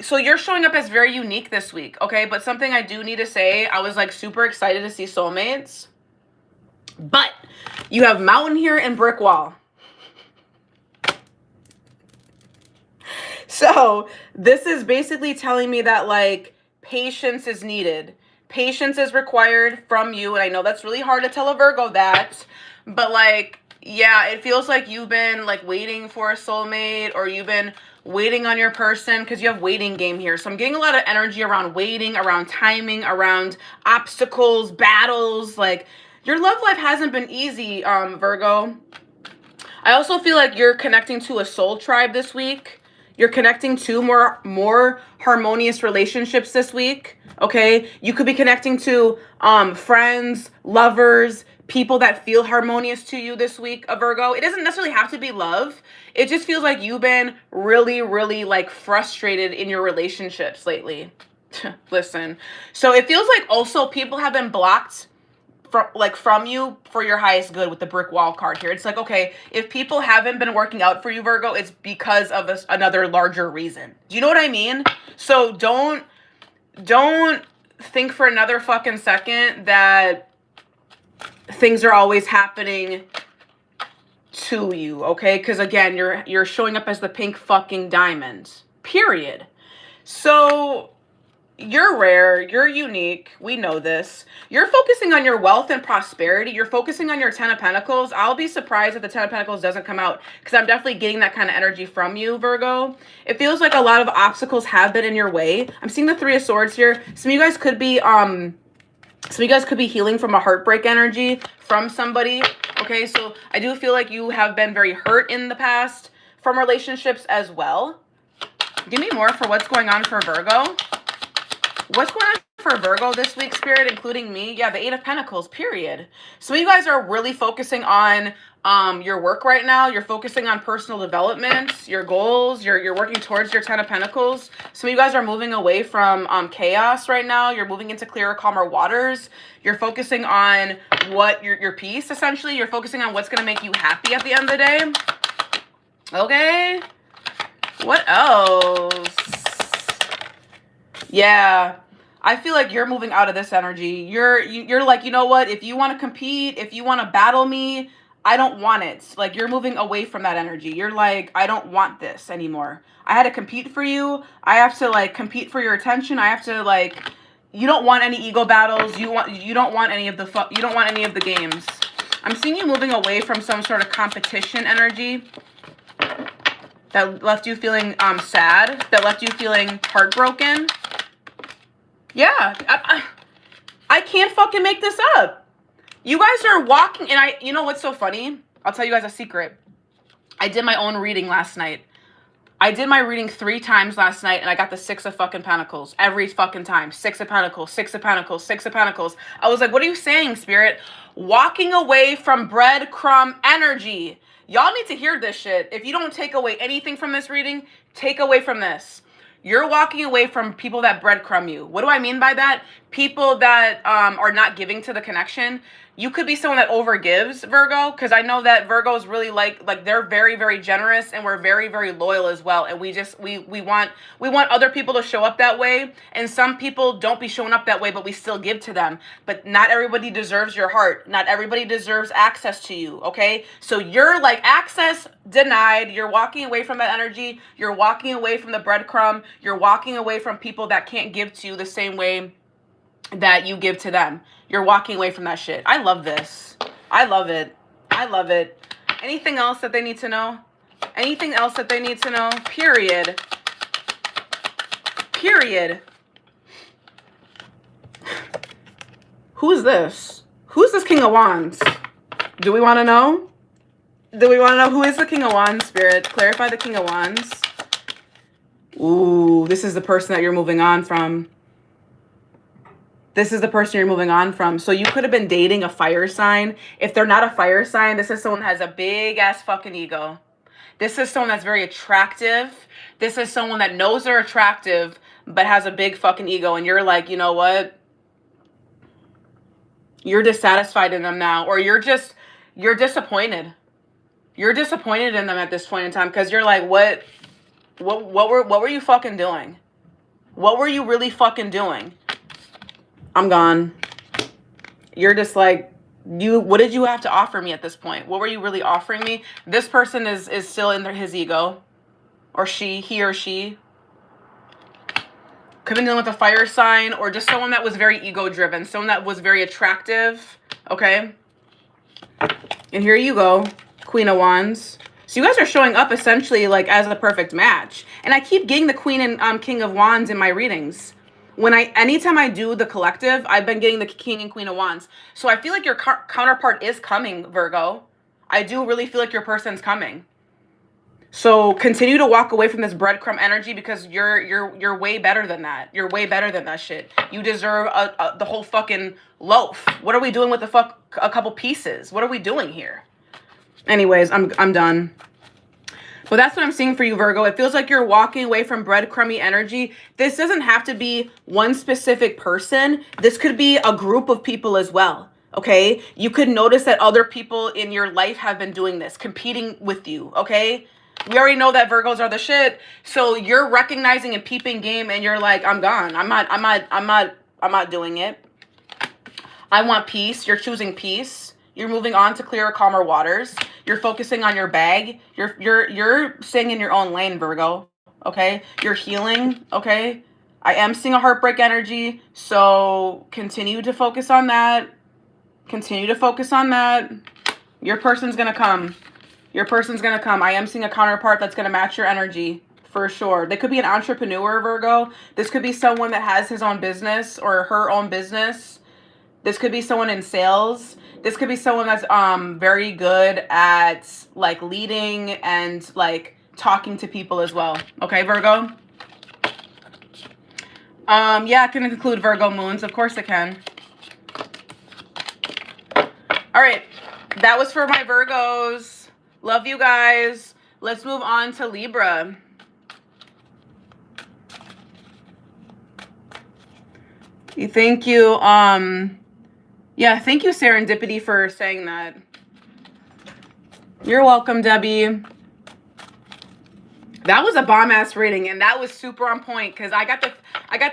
A: So you're showing up as very unique this week. Okay, but something I do need to say, I was like super excited to see soulmates. But you have mountain here and brick wall. So this is basically telling me that like patience is needed. Patience is required from you. And I know that's really hard to tell a Virgo that, but like, yeah, it feels like you've been like waiting for a soulmate, or you've been waiting on your person, because you have waiting game here. So I'm getting a lot of energy around waiting, around timing, around obstacles, battles. Like your love life hasn't been easy, Virgo. I also feel like you're connecting to a soul tribe this week. You're connecting to more harmonious relationships this week, okay? You could be connecting to friends, lovers, people that feel harmonious to you this week, a Virgo. It doesn't necessarily have to be love. It just feels like you've been really, really like frustrated in your relationships lately. Listen. So it feels like also people have been blocked from you for your highest good with the brick wall card here. It's like, okay, if people haven't been working out for you, Virgo, it's because of another larger reason. Do you know what I mean? So don't think for another fucking second that things are always happening to you, okay? Because again, you're showing up as the pink fucking diamond, period. So you're rare, you're unique, we know this. You're focusing on your wealth and prosperity. You're focusing on your 10 of Pentacles. I'll be surprised if the 10 of Pentacles doesn't come out, because I'm definitely getting that kind of energy from you, Virgo. It feels like a lot of obstacles have been in your way. I'm seeing the 3 of Swords here. Some of you guys could be healing from a heartbreak energy from somebody. Okay, so I do feel like you have been very hurt in the past from relationships as well. Give me more for what's going on for Virgo. What's going on for Virgo this week, Spirit, including me? Yeah, the 8 of Pentacles, period. So you guys are really focusing on your work right now. You're focusing on personal development, your goals. You're working towards your 10 of Pentacles. Some of you guys are moving away from chaos right now. You're moving into clearer, calmer waters. You're focusing on what your peace, essentially. You're focusing on what's going to make you happy at the end of the day. Okay. What else? Yeah, I feel like you're moving out of this energy. You're like, you know what? If you want to compete, if you want to battle me, I don't want it. Like, you're moving away from that energy. You're like, I don't want this anymore. I had to compete for you. I have to like compete for your attention. I have to like, you don't want any ego battles. You don't want any of the games. I'm seeing you moving away from some sort of competition energy that left you feeling sad, that left you feeling heartbroken. Yeah, I can't fucking make this up. You guys are walking, and you know what's so funny? I'll tell you guys a secret. I did my own reading last night. I did my reading 3 times last night, and I got the 6 of fucking Pentacles every fucking time. 6 of Pentacles, 6 of Pentacles, 6 of Pentacles. I was like, what are you saying, Spirit? Walking away from breadcrumb energy. Y'all need to hear this shit. If you don't take away anything from this reading, take away from this. You're walking away from people that breadcrumb you. What do I mean by that? People that are not giving to the connection. You could be someone that overgives, Virgo, because I know that Virgos really like they're very, very generous, and we're very, very loyal as well. And we want other people to show up that way. And some people don't be showing up that way, but we still give to them. But not everybody deserves your heart. Not everybody deserves access to you, okay? So you're like, access denied. You're walking away from that energy. You're walking away from the breadcrumb. You're walking away from people that can't give to you the same way that you give to them. You're walking away from that shit. I love this. I love it. I love it. Anything else that they need to know? Anything else that they need to know? Period. Period. Who's this? Who's this King of Wands? Do we want to know? Do we want to know who is the King of Wands, Spirit? Clarify the King of Wands. Ooh, this is the person that you're moving on from. This is the person you're moving on from. So you could have been dating a fire sign. If they're not a fire sign, this is someone that has a big ass fucking ego. This is someone that's very attractive. This is someone that knows they're attractive, but has a big fucking ego. And you're like, you know what? You're dissatisfied in them now. Or you're disappointed. You're disappointed in them at this point in time. Because you're like, what were you fucking doing? What were you really fucking doing? I'm gone. You're just like, what did you have to offer me at this point? What were you really offering me? This person is still in his ego. Or he or she. Could have been dealing with a fire sign, or just someone that was very ego driven. Someone that was very attractive. Okay. And here you go. Queen of Wands. So you guys are showing up essentially like as the perfect match. And I keep getting the Queen and King of Wands in my readings. Anytime I do the collective, I've been getting the King and Queen of Wands. So I feel like your counterpart is coming, Virgo. I do really feel like your person's coming. So continue to walk away from this breadcrumb energy, because you're way better than that. You're way better than that shit. You deserve the whole fucking loaf. What are we doing with a couple pieces? What are we doing here? Anyways, I'm done. But that's what I'm seeing for you, Virgo. It feels like you're walking away from breadcrumby energy. This doesn't have to be one specific person. This could be a group of people as well, okay? You could notice that other people in your life have been doing this, competing with you, okay? We already know that Virgos are the shit. So you're recognizing and peeping game, and you're like, I'm gone. I'm not doing it. I want peace. You're choosing peace. You're moving on to clearer, calmer waters. You're focusing on your bag. You're staying in your own lane, Virgo. Okay? You're healing. Okay? I am seeing a heartbreak energy. So continue to focus on that. Continue to focus on that. Your person's going to come. Your person's going to come. I am seeing a counterpart that's going to match your energy. For sure. They could be an entrepreneur, Virgo. This could be someone that has his own business or her own business. This could be someone in sales. This could be someone that's very good at like leading and like talking to people as well. Okay, Virgo? Yeah, it can include Virgo moons. Of course it can. All right. That was for my Virgos. Love you guys. Let's move on to Libra. Thank you. Yeah, thank you, Serendipity, for saying that. You're welcome, Debbie. That was a bomb-ass reading, and that was super on point, because I got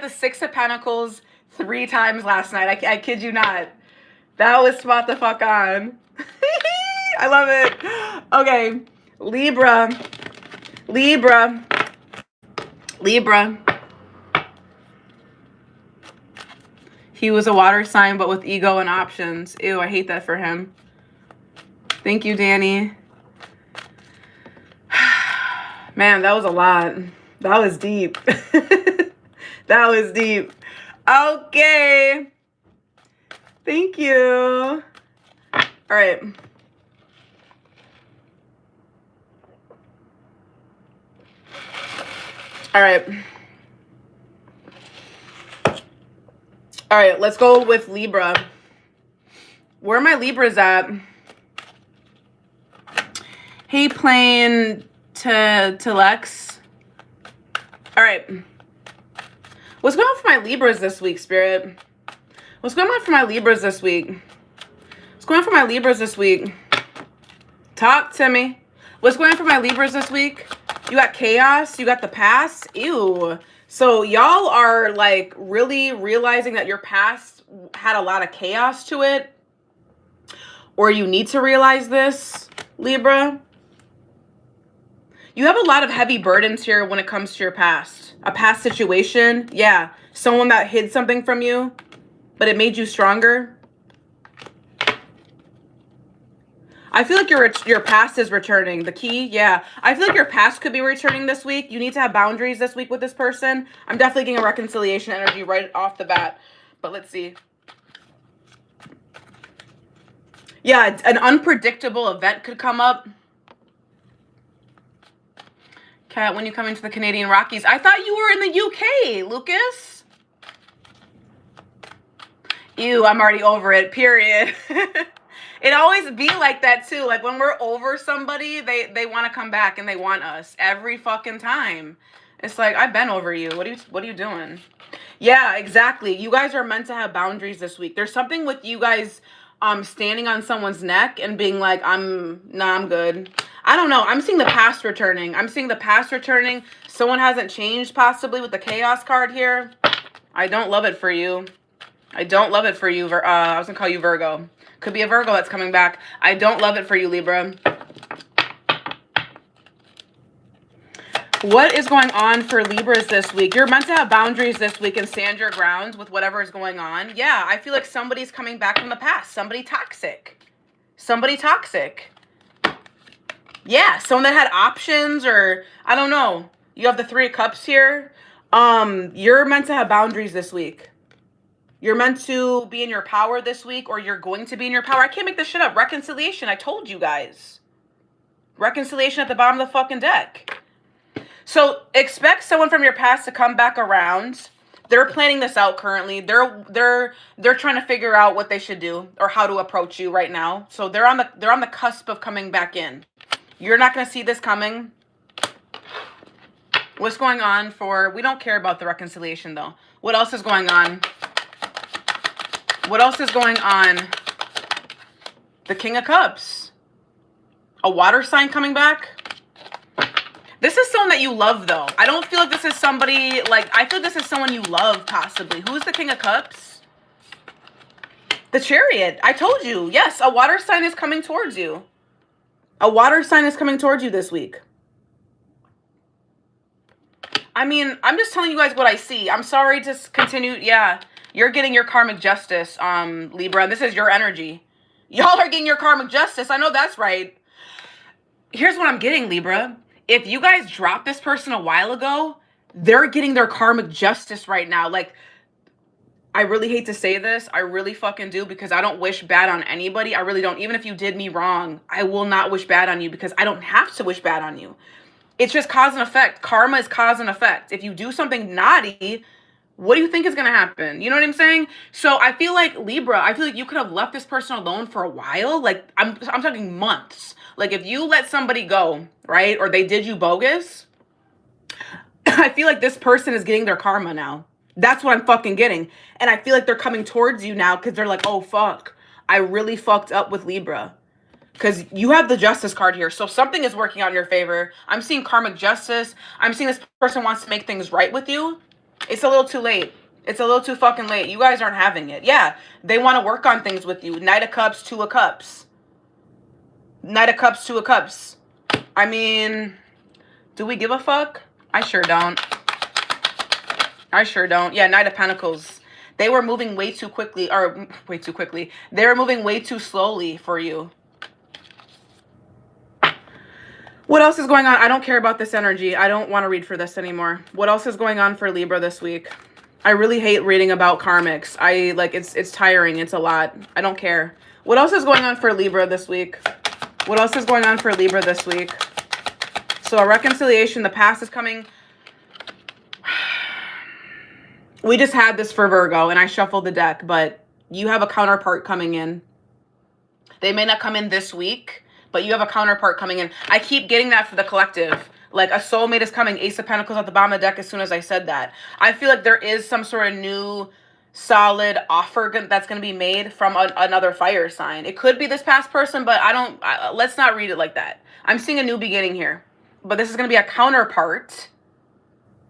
A: the Six of Pentacles 3 times last night. I kid you not. That was spot the fuck on. I love it. Okay, Libra. He was a water sign, but with ego and options. Ew, I hate that for him. Thank you, Danny. Man, that was a lot. That was deep. That was deep. Okay. Thank you. All right. All right. All right, let's go with Libra. Where are my Libras at? Hey, Plane to Lex. All right. What's going on for my Libras this week, Spirit? What's going on for my Libras this week? What's going on for my Libras this week? Talk to me. What's going on for my Libras this week? You got chaos. You got the past. Ew. So y'all are like really realizing that your past had a lot of chaos to it. Or you need to realize this, Libra. You have a lot of heavy burdens here when it comes to your past. A past situation. Yeah. Someone that hid something from you, but it made you stronger. I feel like your past is returning. The key, yeah. I feel like your past could be returning this week. You need to have boundaries this week with this person. I'm definitely getting a reconciliation energy right off the bat. But let's see. Yeah, an unpredictable event could come up. Kat, when you come into the Canadian Rockies. I thought you were in the UK, Lucas. Ew, I'm already over it, period. It always be like that too. Like when we're over somebody, they want to come back and they want us every fucking time. It's like, I've been over you. What are you doing? Yeah, exactly. You guys are meant to have boundaries this week. There's something with you guys standing on someone's neck and being like, I'm good. I don't know. I'm seeing the past returning. I'm seeing the past returning. Someone hasn't changed possibly with the chaos card here. I don't love it for you. I don't love it for you. I was going to call you Virgo. Could be a Virgo that's coming back. I don't love it for you, Libra. What is going on for Libras this week? You're meant to have boundaries this week and stand your ground with whatever is going on. Yeah, I feel like somebody's coming back from the past. Somebody toxic. Somebody toxic. Yeah, someone that had options, or I don't know. You have the Three of Cups here. You're meant to have boundaries this week. You're meant to be in your power this week, or you're going to be in your power. I can't make this shit up. Reconciliation. I told you guys. Reconciliation at the bottom of the fucking deck. So expect someone from your past to come back around. They're planning this out currently. They're trying to figure out what they should do or how to approach you right now. So they're on the cusp of coming back in. You're not going to see this coming. What's going on for... We don't care about the reconciliation though. What else is going on? What else is going on? The King of Cups. A water sign coming back. This is someone that you love, though. I don't feel like this is somebody, like, I feel this is someone you love, possibly. Who's the King of Cups? The Chariot. I told you. Yes, a water sign is coming towards you. A water sign is coming towards you this week. I mean, I'm just telling you guys what I see. I'm sorry to continue. Yeah, you're getting your karmic justice, Libra, and this is your energy. Y'all are getting your karmic justice. I know that's right. Here's what I'm getting, Libra. If you guys dropped this person a while ago, they're getting their karmic justice right now. Like, I really hate to say this. I really fucking do, because I don't wish bad on anybody. I really don't. Even if you did me wrong, I will not wish bad on you, because I don't have to wish bad on you. It's just cause and effect. Karma is cause and effect. If you do something naughty, what do you think is going to happen? You know what I'm saying? So I feel like, Libra, I feel like you could have left this person alone for a while. Like, I'm talking months. Like, if you let somebody go, right, or they did you bogus, I feel like this person is getting their karma now. That's what I'm fucking getting. And I feel like they're coming towards you now because they're like, oh, fuck, I really fucked up with Libra. Because you have the Justice card here. So something is working out in your favor. I'm seeing karmic justice. I'm seeing this person wants to make things right with you. It's a little too late. It's a little too fucking late. You guys aren't having it. Yeah, they want to work on things with you. Knight of Cups, Two of Cups. Knight of Cups, Two of Cups. I mean, do we give a fuck? I sure don't. I sure don't. Yeah, Knight of Pentacles. They were moving way too quickly. Or, way too quickly. They were moving way too slowly for you. What else is going on? I don't care about this energy. I don't want to read for this anymore. What else is going on for Libra this week? I really hate reading about karmics. It's tiring. It's a lot. I don't care. What else is going on for Libra this week? What else is going on for Libra this week? So a reconciliation. The past is coming. We just had this for Virgo, and I shuffled the deck, but you have a counterpart coming in. They may not come in this week, but you have a counterpart coming in. I keep getting that for the collective. Like, a soulmate is coming. Ace of Pentacles at the bottom of the deck as soon as I said that. I feel like there is some sort of new solid offer that's going to be made from another fire sign. It could be this past person, but let's not read it like that. I'm seeing a new beginning here, but this is going to be a counterpart.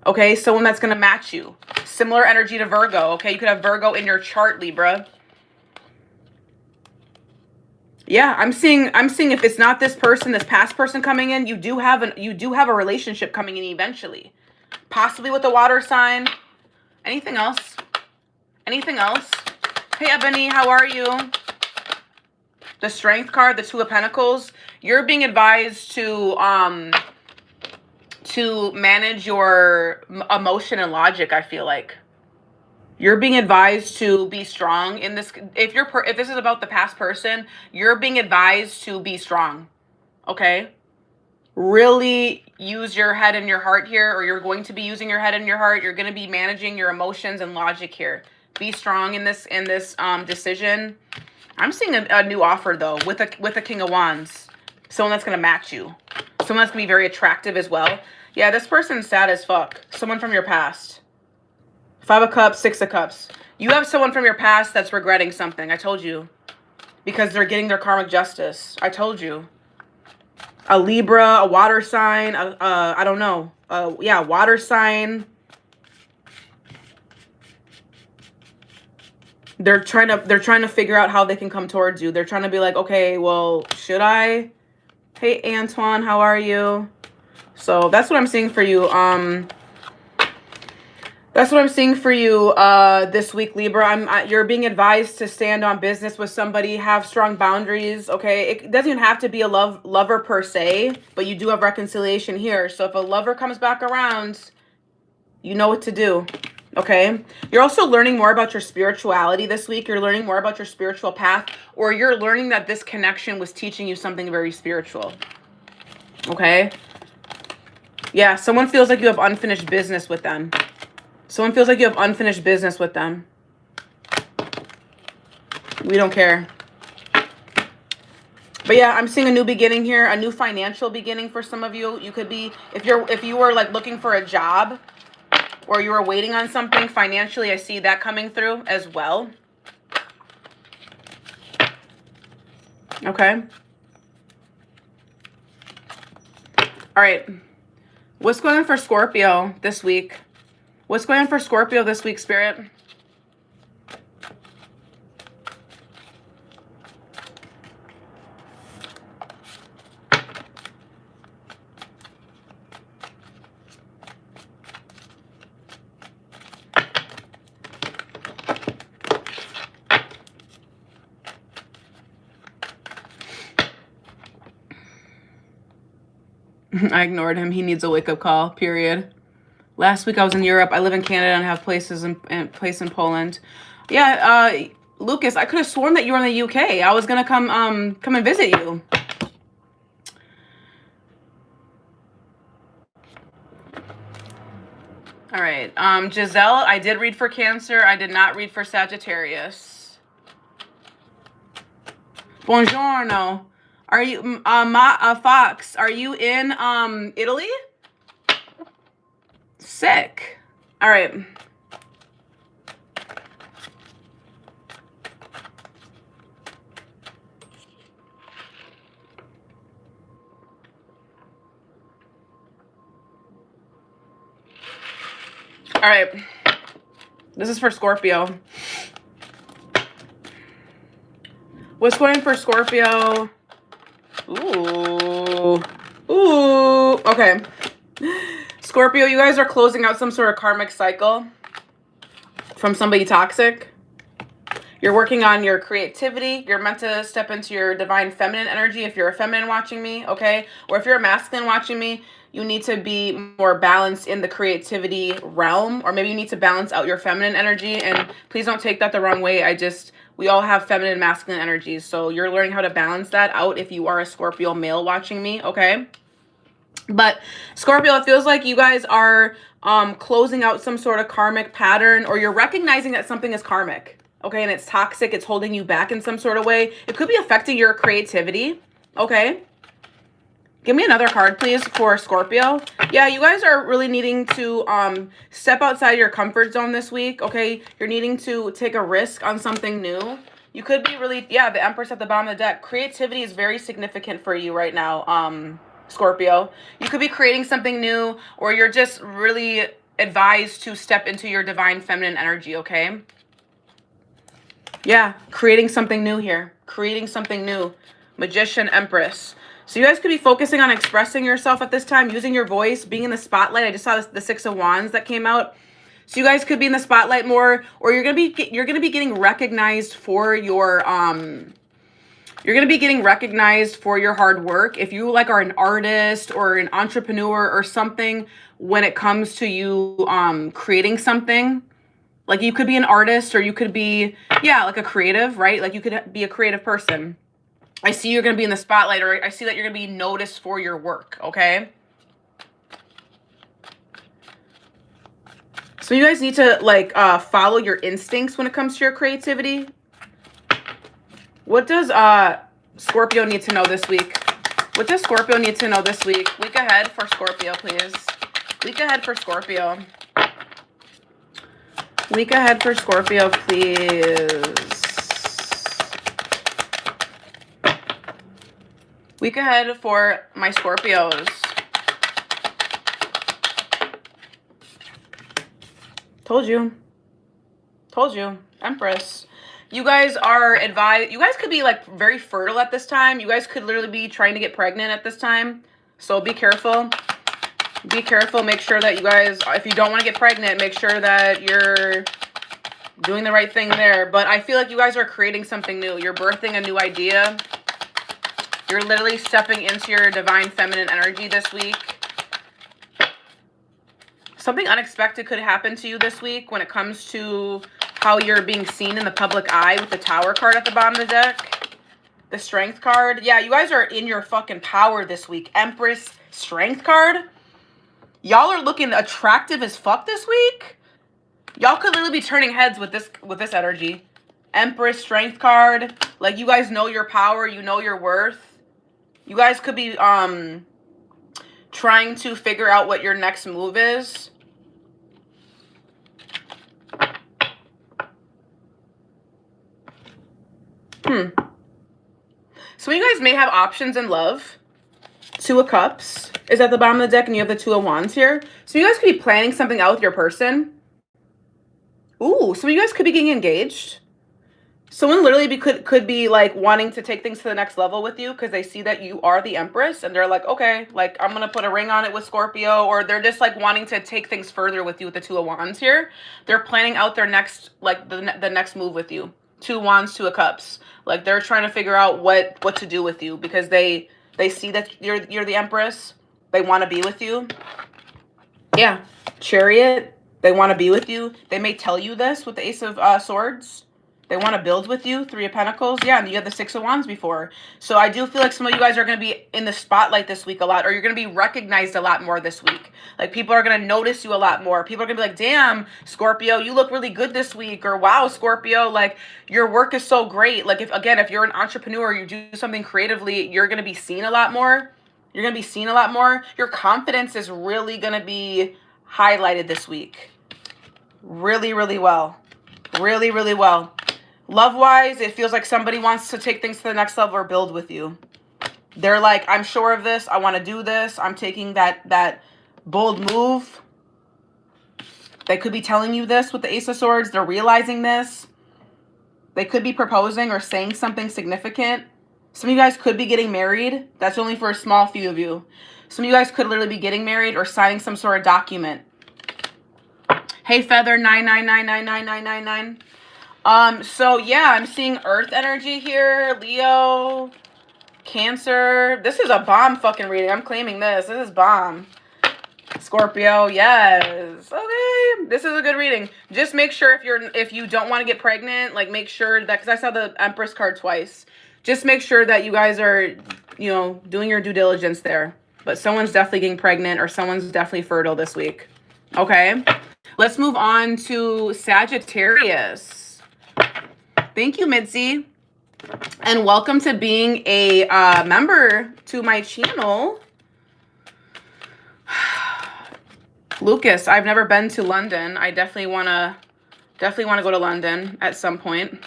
A: Okay, someone that's going to match you. Similar energy to Virgo. Okay, you could have Virgo in your chart, Libra. Yeah, I'm seeing if it's not this person, this past person coming in, you do have a relationship coming in eventually. Possibly with a water sign. Anything else? Anything else? Hey, Ebony, how are you? The Strength card, the Two of Pentacles. You're being advised to manage your emotion and logic, I feel like. You're being advised to be strong in this. If this is about the past person, you're being advised to be strong. Okay? Really use your head and your heart here, or you're going to be using your head and your heart. You're going to be managing your emotions and logic here. Be strong in this decision. I'm seeing a new offer though with a King of Wands. Someone that's gonna match you. Someone that's gonna be very attractive as well. Yeah, this person's sad as fuck. Someone from your past. 5 of Cups, 6 of Cups. You have someone from your past that's regretting something. I told you. Because they're getting their karmic justice. I told you. A Libra, a water sign, I don't know. Yeah, water sign. They're trying to figure out how they can come towards you. They're trying to be like, okay, well, should I? Hey, Antoine, how are you? So that's what I'm seeing for you. That's what I'm seeing for you this week, Libra. You're being advised to stand on business with somebody, have strong boundaries, okay? It doesn't even have to be a lover per se, but you do have reconciliation here. So if a lover comes back around, you know what to do, okay? You're also learning more about your spirituality this week. You're learning more about your spiritual path, or you're learning that this connection was teaching you something very spiritual, okay? Yeah, someone feels like you have unfinished business with them. Someone feels like you have unfinished business with them. We don't care. But yeah, I'm seeing a new beginning here, a new financial beginning for some of you. You could be, if you were like looking for a job or you were waiting on something financially, I see that coming through as well. Okay. All right. What's going on for Scorpio this week? What's going on for Scorpio this week, Spirit? I ignored him. He needs a wake-up call, period. Last week I was in Europe. I live in Canada and have places in Poland. Yeah, Lucas, I could have sworn that you were in the UK. I was gonna come and visit you. All right, Giselle, I did read for Cancer. I did not read for Sagittarius. Buongiorno. Are you Fox? Are you in Italy? Sick. All right. All right. This is for Scorpio. What's going on for Scorpio? Ooh. Ooh. Okay. Scorpio, you guys are closing out some sort of karmic cycle from somebody toxic. You're working on your creativity. You're meant to step into your divine feminine energy if you're a feminine watching me, okay? Or if you're a masculine watching me, you need to be more balanced in the creativity realm, or maybe you need to balance out your feminine energy. And please don't take that the wrong way. We all have feminine and masculine energies. So you're learning how to balance that out if you are a Scorpio male watching me, okay? But Scorpio, it feels like you guys are closing out some sort of karmic pattern, or you're recognizing that something is karmic, okay? And it's toxic. It's holding you back in some sort of way. It could be affecting your creativity, okay? Give me another card, please, for Scorpio. Yeah, you guys are really needing to step outside your comfort zone this week, okay? You're needing to take a risk on something new. You could be really, yeah, the Empress at the bottom of the deck. Creativity is very significant for you right now, Scorpio. You could be creating something new, or you're just really advised to step into your divine feminine energy, okay? Yeah, creating something new here. Creating something new. Magician, Empress. So you guys could be focusing on expressing yourself at this time, using your voice, being in the spotlight. I just saw the 6 of Wands that came out. So you guys could be in the spotlight more, or you're gonna be getting recognized for your hard work. If you like are an artist or an entrepreneur or something, when it comes to you creating something, like you could be an artist, or you could be, yeah, like a creative, right? Like you could be a creative person. I see you're going to be in the spotlight, or I see that you're going to be noticed for your work, okay? So you guys need to like follow your instincts when it comes to your creativity. What does Scorpio need to know this week? What does Scorpio need to know this week? Week ahead for Scorpio, please. Week ahead for Scorpio. Week ahead for Scorpio, please. Week ahead for my Scorpios. Told you. Told you. Empress. You guys are advised. You guys could be like very fertile at this time. You guys could literally be trying to get pregnant at this time. So be careful. Be careful. Make sure that you guys, if you don't want to get pregnant, make sure that you're doing the right thing there. But I feel like you guys are creating something new. You're birthing a new idea. You're literally stepping into your divine feminine energy this week. Something unexpected could happen to you this week when it comes to how you're being seen in the public eye with the Tower card at the bottom of the deck. The Strength card. Yeah, you guys are in your fucking power this week. Empress, Strength card. Y'all are looking attractive as fuck this week. Y'all could literally be turning heads with this energy. Empress, Strength card. Like, you guys know your power. You know your worth. You guys could be trying to figure out what your next move is. So you guys may have options in love. Two of Cups is at the bottom of the deck, and you have the Two of Wands here. So you guys could be planning something out with your person. Ooh, so you guys could be getting engaged. Someone literally could be like wanting to take things to the next level with you because they see that you are the Empress, and they're like, okay, like I'm gonna put a ring on it with Scorpio, or they're just like wanting to take things further with you with the Two of Wands here. They're planning out their next, like the next move with you. Two Wands, Two of Cups. Like they're trying to figure out what to do with you because they see that you're the Empress. They want to be with you. Yeah. Chariot. They want to be with you. They may tell you this with the Ace of Swords. They want to build with you. Three of Pentacles. Yeah, and you had the Six of Wands before. So I do feel like some of you guys are going to be in the spotlight this week a lot, or you're going to be recognized a lot more this week. Like, people are going to notice you a lot more. People are going to be like, damn, Scorpio, you look really good this week. Or, wow, Scorpio, like, your work is so great. Like, if you're an entrepreneur, you do something creatively, you're going to be seen a lot more. You're going to be seen a lot more. Your confidence is really going to be highlighted this week. Really, really well. Really, really well. Love-wise, it feels like somebody wants to take things to the next level or build with you. They're like, I'm sure of this. I want to do this. I'm taking that bold move. They could be telling you this with the Ace of Swords. They're realizing this. They could be proposing or saying something significant. Some of you guys could be getting married. That's only for a small few of you. Some of you guys could literally be getting married or signing some sort of document. Hey, Feather, 999999999. So yeah, I'm seeing Earth energy here. Leo, Cancer. This is a bomb fucking reading. I'm claiming this. This is bomb. Scorpio, yes. Okay, this is a good reading. Just make sure if you don't want to get pregnant, like make sure that, because I saw the Empress card twice. Just make sure that you guys are, doing your due diligence there. But someone's definitely getting pregnant, or someone's definitely fertile this week. Okay, let's move on to Sagittarius. Thank you, Mitzi. And welcome to being a member to my channel. Lucas, I've never been to London. I definitely want to go to London at some point.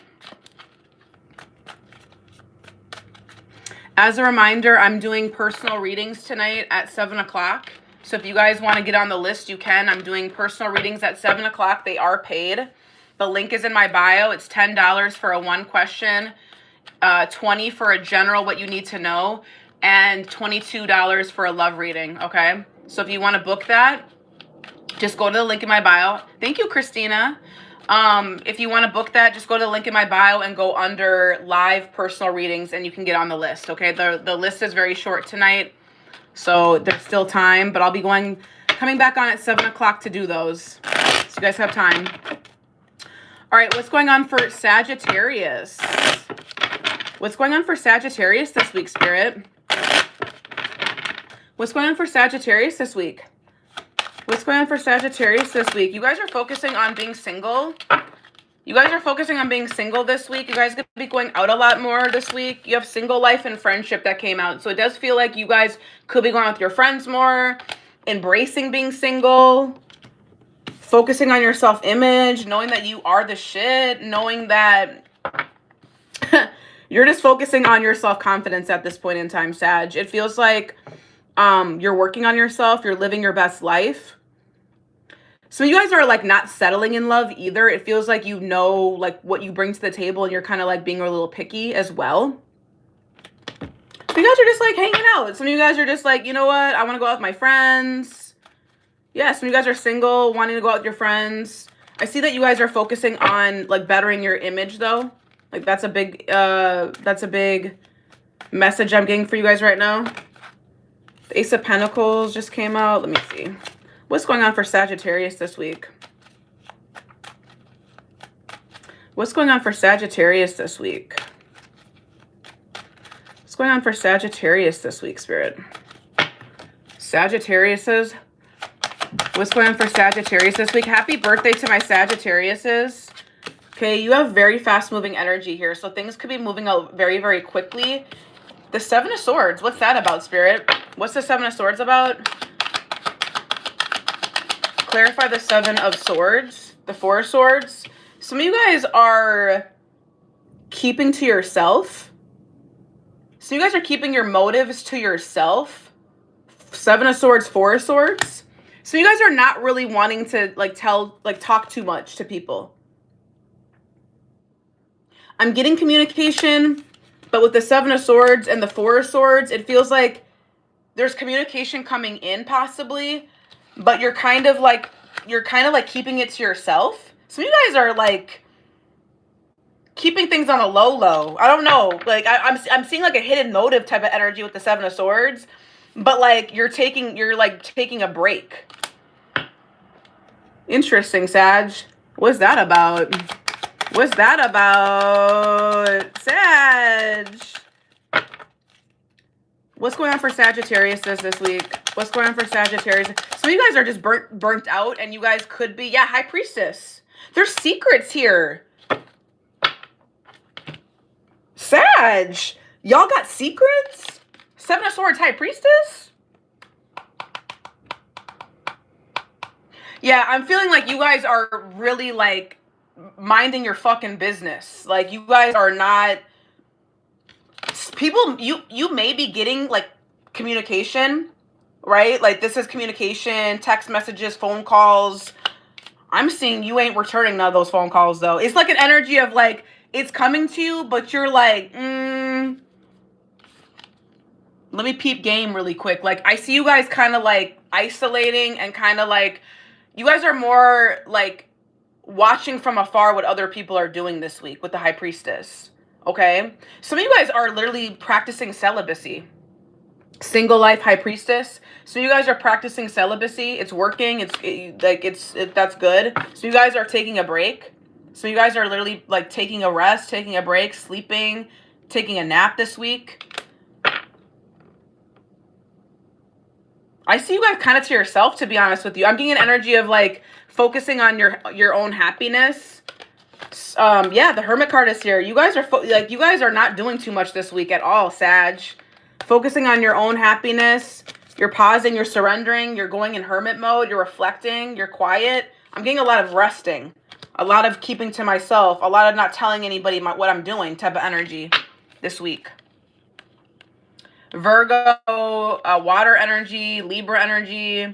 A: As a reminder, I'm doing personal readings tonight at 7 o'clock. So if you guys want to get on the list, you can. I'm doing personal readings at 7 o'clock. They are paid. The link is in my bio. It's $10 for a one question, $20 for a general what you need to know, and $22 for a love reading, okay? So if you want to book that, just go to the link in my bio. Thank you, Christina. If you want to book that, just go to the link in my bio and go under live personal readings, and you can get on the list, okay? The list is very short tonight, so there's still time, but I'll be coming back on at 7 o'clock to do those, so you guys have time. All right, what's going on for Sagittarius? What's going on for Sagittarius this week, Spirit? What's going on for Sagittarius this week? What's going on for Sagittarius this week? You guys are focusing on being single. You guys are focusing on being single this week. You guys could be going out a lot more this week. You have single life and friendship that came out. So it does feel like you guys could be going out with your friends more, embracing being single, focusing on your self-image, knowing that you are the shit, knowing that you're just focusing on your self-confidence at this point in time, Sag. It feels like you're working on yourself. You're living your best life. So you guys are like not settling in love either. It feels like you know like what you bring to the table and you're kind of like being a little picky as well. So you guys are just like hanging out. Some of you guys are just like, you know what? I want to go out with my friends. Yeah, some of you guys are single, wanting to go out with your friends. I see that you guys are focusing on like bettering your image though. Like that's a big message I'm getting for you guys right now. The Ace of Pentacles just came out. Let me see. What's going on for Sagittarius this week? What's going on for Sagittarius this week? What's going on for Sagittarius this week, Spirit? Sagittariuses. What's going on for Sagittarius this week? Happy birthday to my Sagittariuses. Okay, you have very fast-moving energy here, so things could be moving out very, very quickly. The Seven of Swords. What's that about, Spirit? What's the Seven of Swords about? Clarify the Seven of Swords, the Four of Swords. Some of you guys are keeping to yourself. So you guys are keeping your motives to yourself. Seven of Swords, Four of Swords. So you guys are not really wanting to talk too much to people. I'm getting communication, but with the Seven of Swords and the Four of Swords, it feels like there's communication coming in possibly. But you're kind of like keeping it to yourself. Some of you guys are like keeping things on a low. I don't know. Like I'm seeing like a hidden motive type of energy with the Seven of Swords, but like you're taking a break. Interesting, Sag. What's that about? What's that about, Sag? What's going on for Sagittarius this week? What's going on for Sagittarius? Some of you guys are just burnt out and you guys could be, yeah, High Priestess. There's secrets here. Sag, y'all got secrets? Seven of Swords, High Priestess? Yeah, I'm feeling like you guys are really like minding your fucking business. Like you guys are not... People, you may be getting like communication, right? Like this is communication, text messages, phone calls. I'm seeing you ain't returning none of those phone calls though. It's like an energy of like, it's coming to you, but you're like, let me peep game really quick. Like I see you guys kind of like isolating and kind of like, you guys are more like watching from afar what other people are doing this week with the High Priestess. Okay, some of you guys are literally practicing celibacy. Single life, High Priestess. So you guys are practicing celibacy. It's working. That's good. So you guys are taking a break. So you guys are literally like taking a rest, taking a break, sleeping, taking a nap this week. I see you guys kind of to yourself, to be honest with you. I'm getting an energy of like focusing on your own happiness. Yeah, the Hermit card is here. You guys are you guys are not doing too much this week at all, Sag. Focusing on your own happiness. You're pausing, you're surrendering, you're going in hermit mode, you're reflecting, you're quiet. I'm getting a lot of resting, a lot of keeping to myself, a lot of not telling anybody what I'm doing type of energy this week. Virgo, water energy, Libra energy.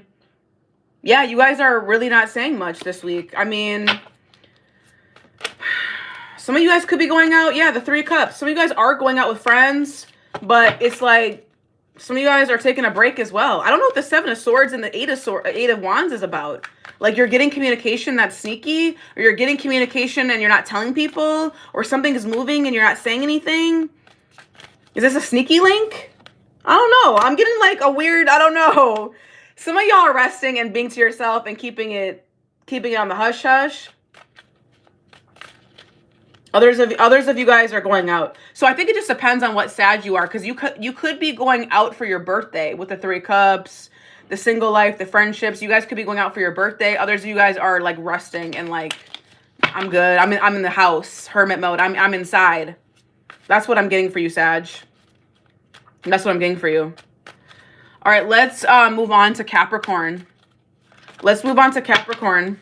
A: Yeah, you guys are really not saying much this week. I mean... Some of you guys could be going out. Yeah, the Three of Cups. Some of you guys are going out with friends, but it's like some of you guys are taking a break as well. I don't know what the Seven of Swords and the Eight of Wands is about. Like you're getting communication that's sneaky, or you're getting communication and you're not telling people, or something is moving and you're not saying anything. Is this a sneaky link? I don't know. I'm getting like a weird, I don't know. Some of y'all are resting and being to yourself and keeping it on the hush hush. Others of you guys are going out. So I think it just depends on what Sag you are, because you could be going out for your birthday with the Three of Cups. the single life, the friendships. You guys could be going out for your birthday. Others of you guys are like resting and like, I'm good. I'm in the house, hermit mode. I'm inside. That's what I'm getting for you, Sag. That's what I'm getting for you. All right, let's move on to Capricorn. Let's move on to Capricorn.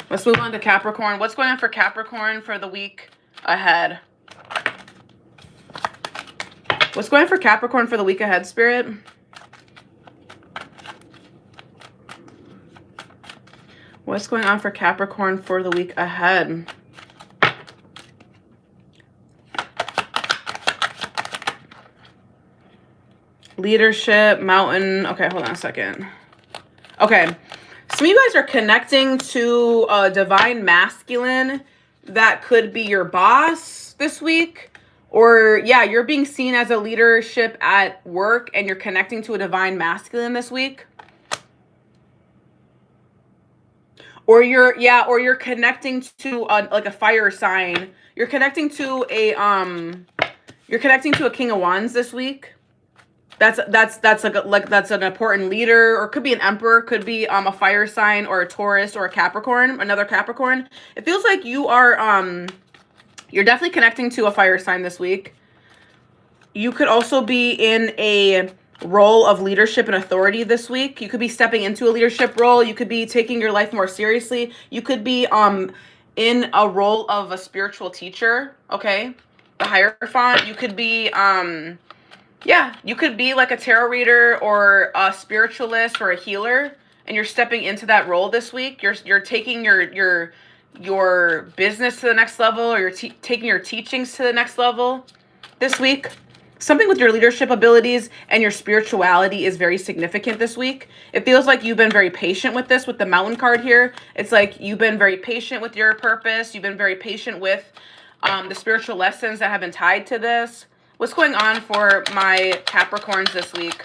A: Let's move on to Capricorn. What's going on for Capricorn for the week ahead? What's going on for Capricorn for the week ahead, Spirit? What's going on for Capricorn for the week ahead? Leadership, mountain. Okay, hold on a second. Okay, some of you guys are connecting to a divine masculine that could be your boss this week. Or, yeah, you're being seen as a leadership at work and you're connecting to a divine masculine this week. Or you're connecting to like a fire sign. You're connecting to a King of Wands this week. That's that's an important leader, or could be an emperor, could be a fire sign or a Taurus or a Capricorn, another Capricorn. It feels like you are you're definitely connecting to a fire sign this week. You could also be in a role of leadership and authority this week. You could be stepping into a leadership role. You could be taking your life more seriously. You could be in a role of a spiritual teacher, okay? The Hierophant. You could be yeah, you could be like a tarot reader or a spiritualist or a healer, and you're stepping into that role this week. You're taking your business to the next level, or you're taking your teachings to the next level this week. Something with your leadership abilities and your spirituality is very significant this week. It feels like you've been very patient with this, with the Mountain card here. It's like you've been very patient with your purpose. You've been very patient with the spiritual lessons that have been tied to this. What's going on for my Capricorns this week?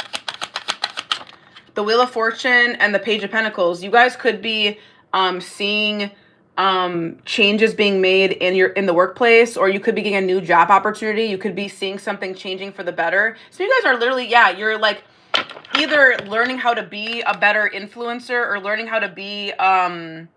A: The Wheel of Fortune and the Page of Pentacles. You guys could be seeing changes being made in the workplace, or you could be getting a new job opportunity. You could be seeing something changing for the better. So you guys are literally, yeah, you're like either learning how to be a better influencer or learning how to be a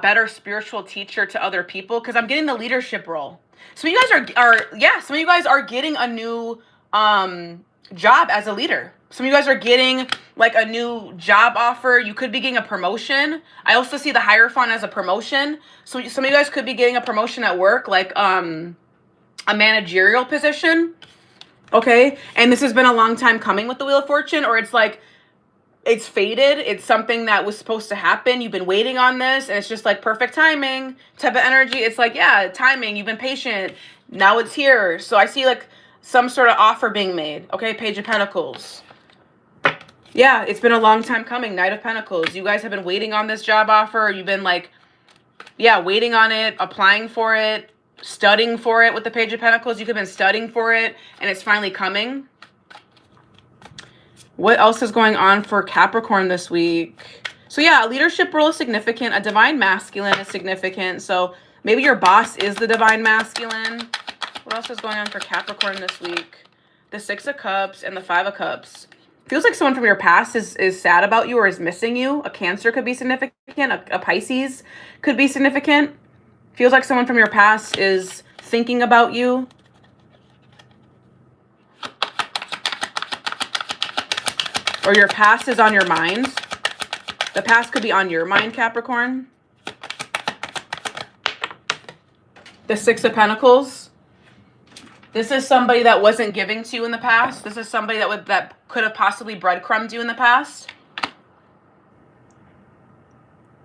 A: better spiritual teacher to other people, because I'm getting the leadership role. Some of you guys some of you guys are getting a new job as a leader. Some of you guys are getting like a new job offer. You could be getting a promotion. I also see the Hierophant as a promotion. So some of you guys could be getting a promotion at work, like a managerial position. Okay. And this has been a long time coming with the Wheel of Fortune, or it's like, it's fated. It's something that was supposed to happen. You've been waiting on this, and it's just like perfect timing type of energy. It's like, yeah, timing. You've been patient. Now it's here. So I see like some sort of offer being made. Okay. Page of Pentacles. Yeah, it's been a long time coming. Knight of Pentacles. You guys have been waiting on this job offer. You've been like, yeah, waiting on it, applying for it, studying for it with the Page of Pentacles. You could have been studying for it, and it's finally coming. What else is going on for Capricorn this week? So yeah, a leadership role is significant. A divine masculine is significant. So maybe your boss is the divine masculine. What else is going on for Capricorn this week? The Six of Cups and the Five of Cups. Feels like someone from your past is sad about you or is missing you. A Cancer could be significant. A Pisces could be significant. Feels like someone from your past is thinking about you. Or your past is on your mind. The past could be on your mind, Capricorn. The Six of Pentacles. This is somebody that wasn't giving to you in the past. This is somebody that could have possibly breadcrumbed you in the past.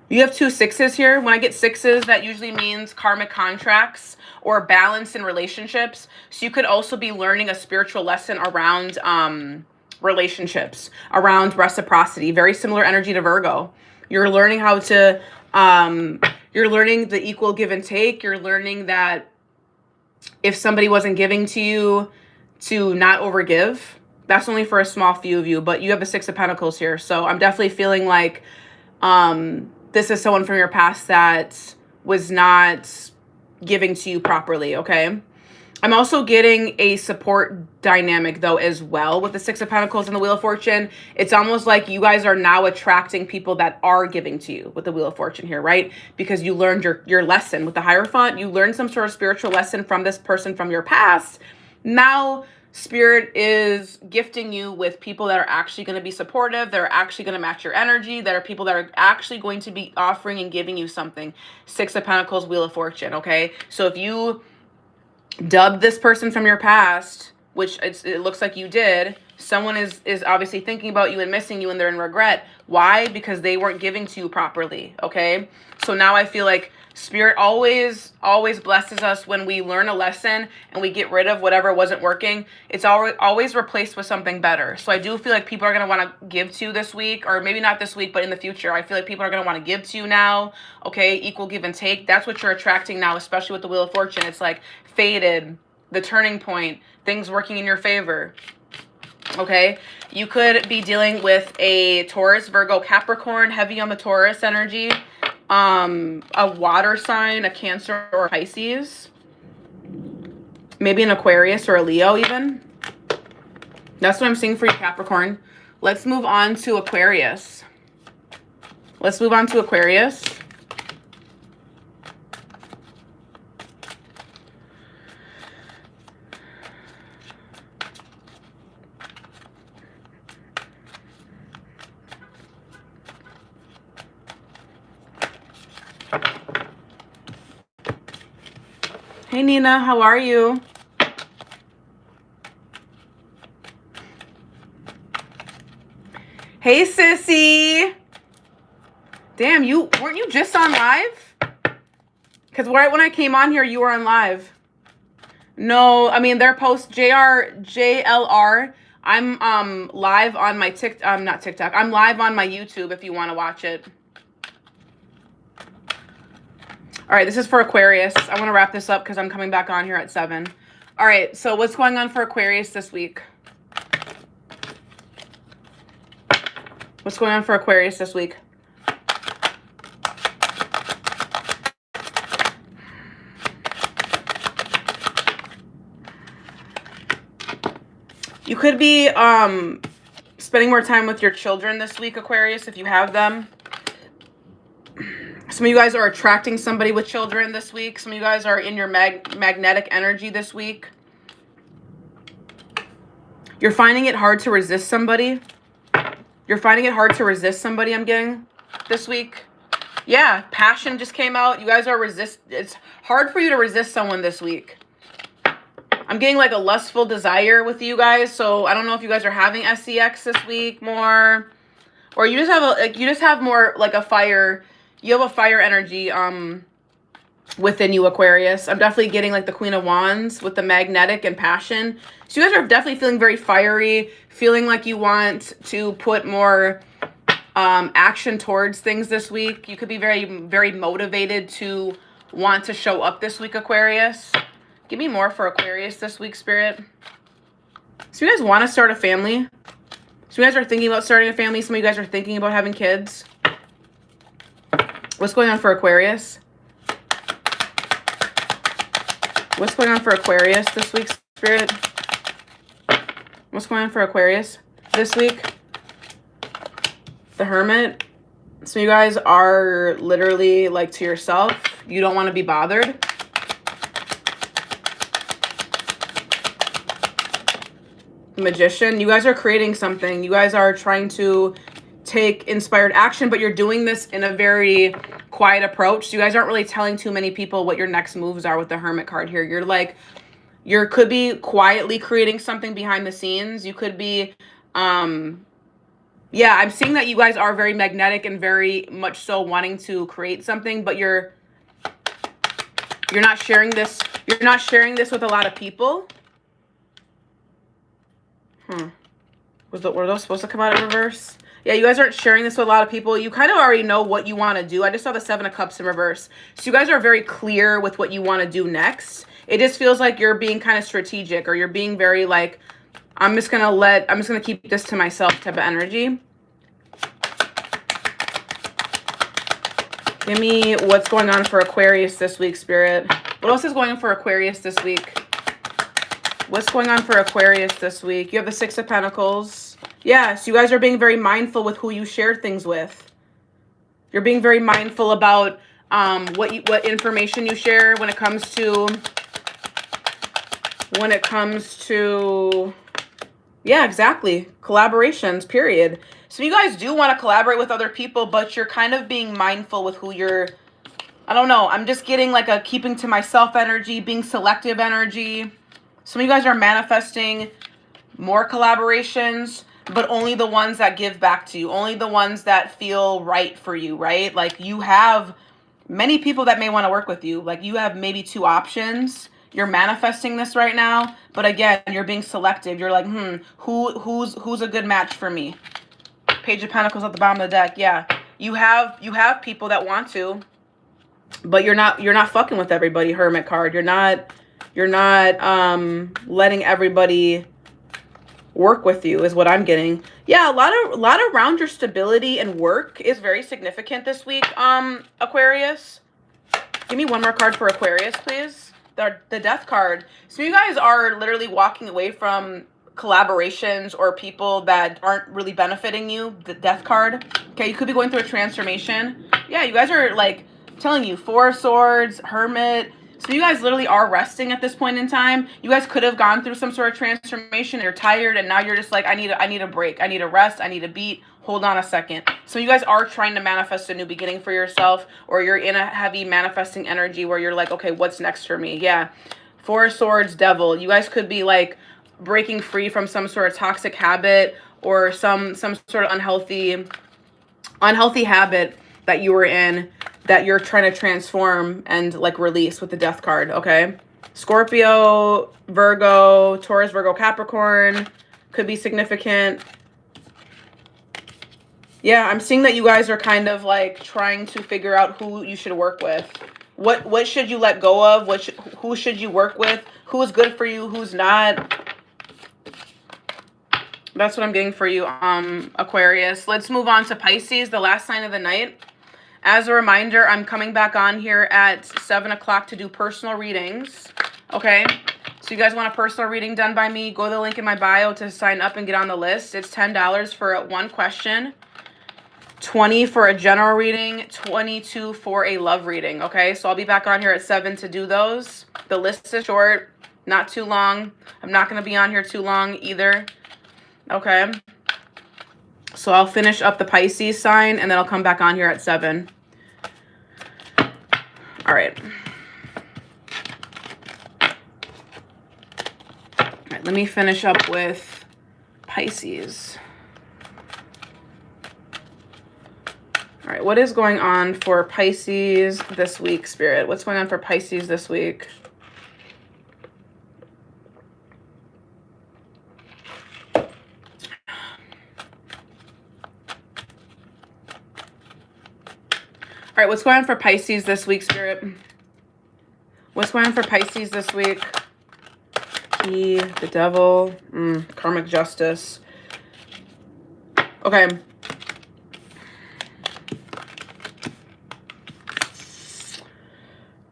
A: You have two sixes here. When I get sixes, that usually means karmic contracts or balance in relationships. So you could also be learning a spiritual lesson around relationships, around reciprocity. Very similar energy to Virgo. You're learning how to, you're learning the equal give and take. You're learning that if somebody wasn't giving to you, to not overgive. That's only for a small few of you, but you have the Six of Pentacles here. So I'm definitely feeling like this is someone from your past that was not giving to you properly, okay? I'm also getting a support dynamic though as well with the Six of Pentacles and the Wheel of Fortune. It's almost like you guys are now attracting people that are giving to you with the Wheel of Fortune here, right? Because you learned your lesson with the Hierophant. You learned some sort of spiritual lesson from this person from your past. Now Spirit is gifting you with people that are actually going to be supportive, that are actually going to match your energy, that are people that are actually going to be offering and giving you something. Six of Pentacles, Wheel of Fortune, okay? So if you dubbed this person from your past, which it looks like you did, someone is obviously thinking about you and missing you, and they're in regret. Why? Because they weren't giving to you properly, okay? So now I feel like Spirit always blesses us when we learn a lesson and we get rid of whatever wasn't working. It's always replaced with something better. So I do feel like people are going to want to give to you this week, or maybe not this week, but in the future. I feel like people are going to want to give to you now, okay? Equal give and take. That's what you're attracting now, especially with the Wheel of Fortune. It's like faded, the turning point, things working in your favor. Okay, you could be dealing with a Taurus, Virgo, Capricorn, heavy on the Taurus energy, a water sign, a Cancer or Pisces, maybe an Aquarius or a Leo even. That's what I'm seeing for you, Capricorn. Let's move on to Aquarius. Let's move on to Aquarius. Hey Nina, how are you? Hey sissy. Damn, weren't you just on live? Because right when I came on here, you were on live. No, I mean, they're post JLR. I'm live on my not TikTok. I'm live on my YouTube if you want to watch it. All right, this is for Aquarius. I want to wrap this up because I'm coming back on here at 7. All right, so what's going on for Aquarius this week? What's going on for Aquarius this week? You could be spending more time with your children this week, Aquarius, if you have them. Some of you guys are attracting somebody with children this week. Some of you guys are in your magnetic energy this week. You're finding it hard to resist somebody. You're finding it hard to resist somebody, I'm getting, this week. Yeah, passion just came out. You guys are it's hard for you to resist someone this week. I'm getting like a lustful desire with you guys. So I don't know if you guys are having SEX this week more. Or you just have more like a fire. You have a fire energy within you, Aquarius. I'm definitely getting like the Queen of Wands with the magnetic and passion. So you guys are definitely feeling very fiery, feeling like you want to put more action towards things this week. You could be very, very motivated to want to show up this week, Aquarius. Give me more for Aquarius this week, Spirit. So you guys want to start a family? So you guys are thinking about starting a family? Some of you guys are thinking about having kids? What's going on for Aquarius? What's going on for Aquarius this week, Spirit? What's going on for Aquarius this week? The Hermit. So you guys are literally like to yourself. You don't want to be bothered. Magician. You guys are creating something. You guys are trying to take inspired action, but you're doing this in a very quiet approach. So you guys aren't really telling too many people what your next moves are with the Hermit card here. You're like, could be quietly creating something behind the scenes. You could be, yeah, I'm seeing that you guys are very magnetic and very much so wanting to create something, but you're not sharing this. You're not sharing this with a lot of people. Were those supposed to come out in reverse? Yeah, you guys aren't sharing this with a lot of people. You kind of already know what you want to do. I just saw the 7 of Cups in reverse. So you guys are very clear with what you want to do next. It just feels like you're being kind of strategic, or you're being very like, I'm just going to keep this to myself type of energy. Give me what's going on for Aquarius this week, Spirit. What else is going on for Aquarius this week? What's going on for Aquarius this week? You have the Six of Pentacles. Yes, you guys are being very mindful with who you share things with. You're being very mindful about what information you share when it comes to yeah, exactly, collaborations, period. So you guys do want to collaborate with other people, but you're kind of being mindful with who you're, I don't know, I'm just getting like a keeping to myself energy, being selective energy. Some of you guys are manifesting more collaborations, but only the ones that give back to you, only the ones that feel right for you, right? Like you have many people that may want to work with you. Like you have maybe 2 options. You're manifesting this right now, but again, you're being selective. You're like, who's a good match for me? Page of Pentacles at the bottom of the deck. Yeah, you have people that want to, but you're not fucking with everybody. Hermit card. You're not letting everybody work with you is what I'm getting. Yeah, a lot of around your stability and work is very significant this week. Aquarius, give me one more card for Aquarius, please. The Death card. So you guys are literally walking away from collaborations or people that aren't really benefiting you. The Death card. Okay, you could be going through a transformation. Yeah, you guys are like, I'm telling you, 4 of Swords, Hermit. So you guys literally are resting at this point in time. You guys could have gone through some sort of transformation. You're tired, and now you're just like, I need a break. I need a rest. I need a beat. Hold on a second. So you guys are trying to manifest a new beginning for yourself, or you're in a heavy manifesting energy where you're like, okay, what's next for me? Yeah. 4 of Swords, Devil. You guys could be like breaking free from some sort of toxic habit or some sort of unhealthy habit that you were in, that you're trying to transform and like release with the Death card. Okay. Scorpio, Virgo, Taurus, Virgo, Capricorn could be significant. Yeah, I'm seeing that you guys are kind of like trying to figure out who you should work with. What should you let go of? Who should you work with? Who's good for you? Who's not? That's what I'm getting for you, Aquarius. Let's move on to Pisces, the last sign of the night. As a reminder, I'm coming back on here at 7 o'clock to do personal readings. Okay? So you guys want a personal reading done by me, go to the link in my bio to sign up and get on the list. It's $10 for 1 question. $20 for a general reading, $22 for a love reading. Okay, so I'll be back on here at 7 to do those. The list is short, not too long. I'm not going to be on here too long either. Okay, so I'll finish up the Pisces sign and then I'll come back on here at 7. All right. All right, let me finish up with Pisces. All right, what is going on for Pisces this week, Spirit? What's going on for Pisces this week? All right, what's going on for Pisces this week, Spirit? What's going on for Pisces this week? Key, the Devil, karmic justice. Okay.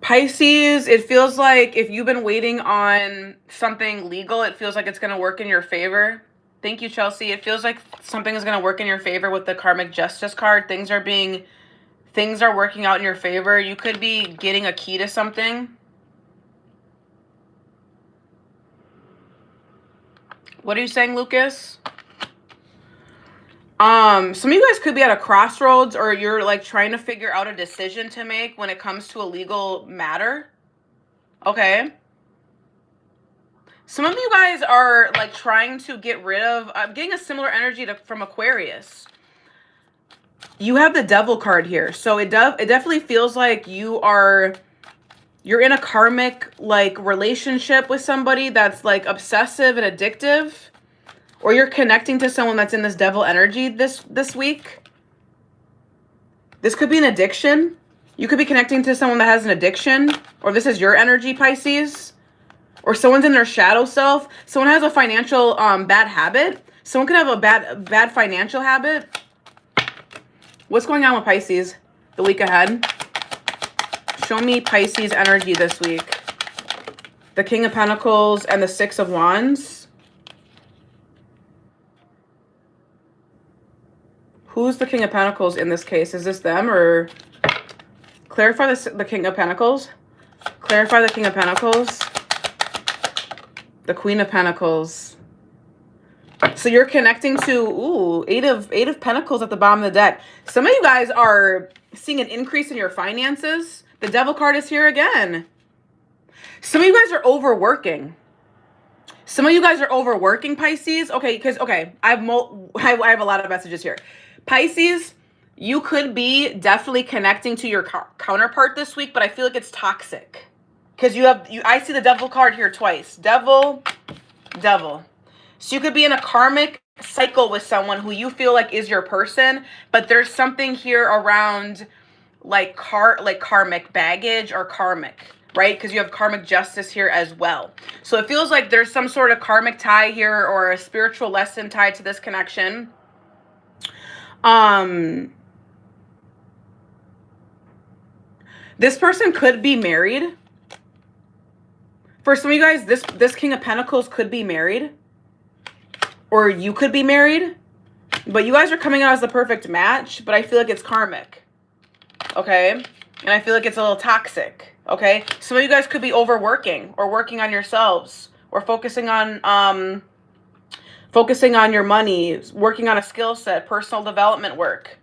A: Pisces, it feels like if you've been waiting on something legal, it feels like it's going to work in your favor. Thank you, Chelsea. It feels like something is going to work in your favor with the karmic justice card. Things are working out in your favor. You could be getting a key to something. What are you saying, Lucas? Some of you guys could be at a crossroads, or you're like trying to figure out a decision to make when it comes to a legal matter. Okay. Some of you guys are like trying to get rid of, I'm getting a similar energy from Aquarius. You have the Devil card here. So it definitely feels like you're in a karmic like relationship with somebody that's like obsessive and addictive. Or you're connecting to someone that's in this devil energy this week. This could be an addiction. You could be connecting to someone that has an addiction. Or this is your energy, Pisces. Or someone's in their shadow self. Someone has a financial bad habit. Someone could have a bad financial habit. What's going on with Pisces the week ahead? Show me Pisces energy this week. the King of Pentacles, and the Six of Wands. Who's the King of Pentacles in this case? Is this them, or clarify the King of Pentacles? Clarify the King of Pentacles. The Queen of Pentacles. So you're connecting to, ooh, Eight of Pentacles at the bottom of the deck. Some of you guys are seeing an increase in your finances. The Devil card is here again. Some of you guys are overworking. Some of you guys are overworking, Pisces. Okay, because, okay, I have a lot of messages here. Pisces, you could be definitely connecting to your counterpart this week, but I feel like it's toxic. Because I see the Devil card here twice. Devil. So you could be in a karmic cycle with someone who you feel like is your person, but there's something here around like karmic baggage or karmic, right? Because you have karmic justice here as well. So it feels like there's some sort of karmic tie here or a spiritual lesson tied to this connection. This person could be married. For some of you guys, this King of Pentacles could be married. Or you could be married. But you guys are coming out as the perfect match. But I feel like it's karmic. Okay? And I feel like it's a little toxic. Okay? Some of you guys could be overworking. Or working on yourselves. Or focusing on your money. Working on a skill set. Personal development work.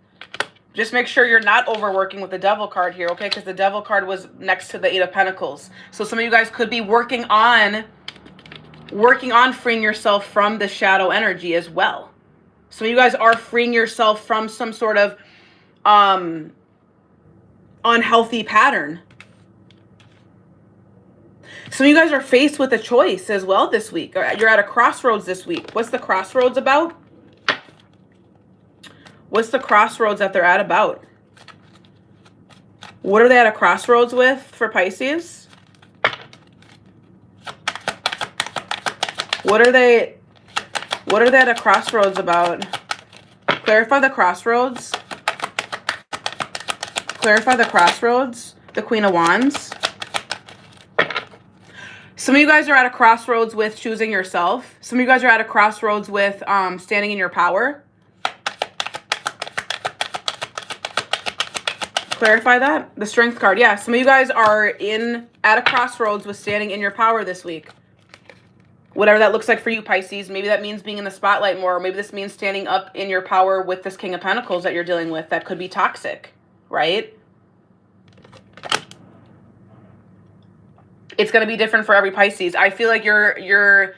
A: Just make sure you're not overworking with the Devil card here, okay? Because the Devil card was next to the Eight of Pentacles. So some of you guys could be working on freeing yourself from the shadow energy as well. Some of you guys are freeing yourself from some sort of unhealthy pattern. Some of you guys are faced with a choice as well this week. You're at a crossroads this week. What's the crossroads about? What's the crossroads that they're at about? What are they at a crossroads with for Pisces? What are they at a crossroads about? Clarify the crossroads. Clarify the crossroads. The Queen of Wands. Some of you guys are at a crossroads with choosing yourself. Some of you guys are at a crossroads with standing in your power. Clarify that. The Strength card. Yeah, some of you guys are at a crossroads with standing in your power this week. Whatever that looks like for you, Pisces. Maybe that means being in the spotlight more. Or maybe this means standing up in your power with this King of Pentacles that you're dealing with. That could be toxic, right? It's going to be different for every Pisces. I feel like you're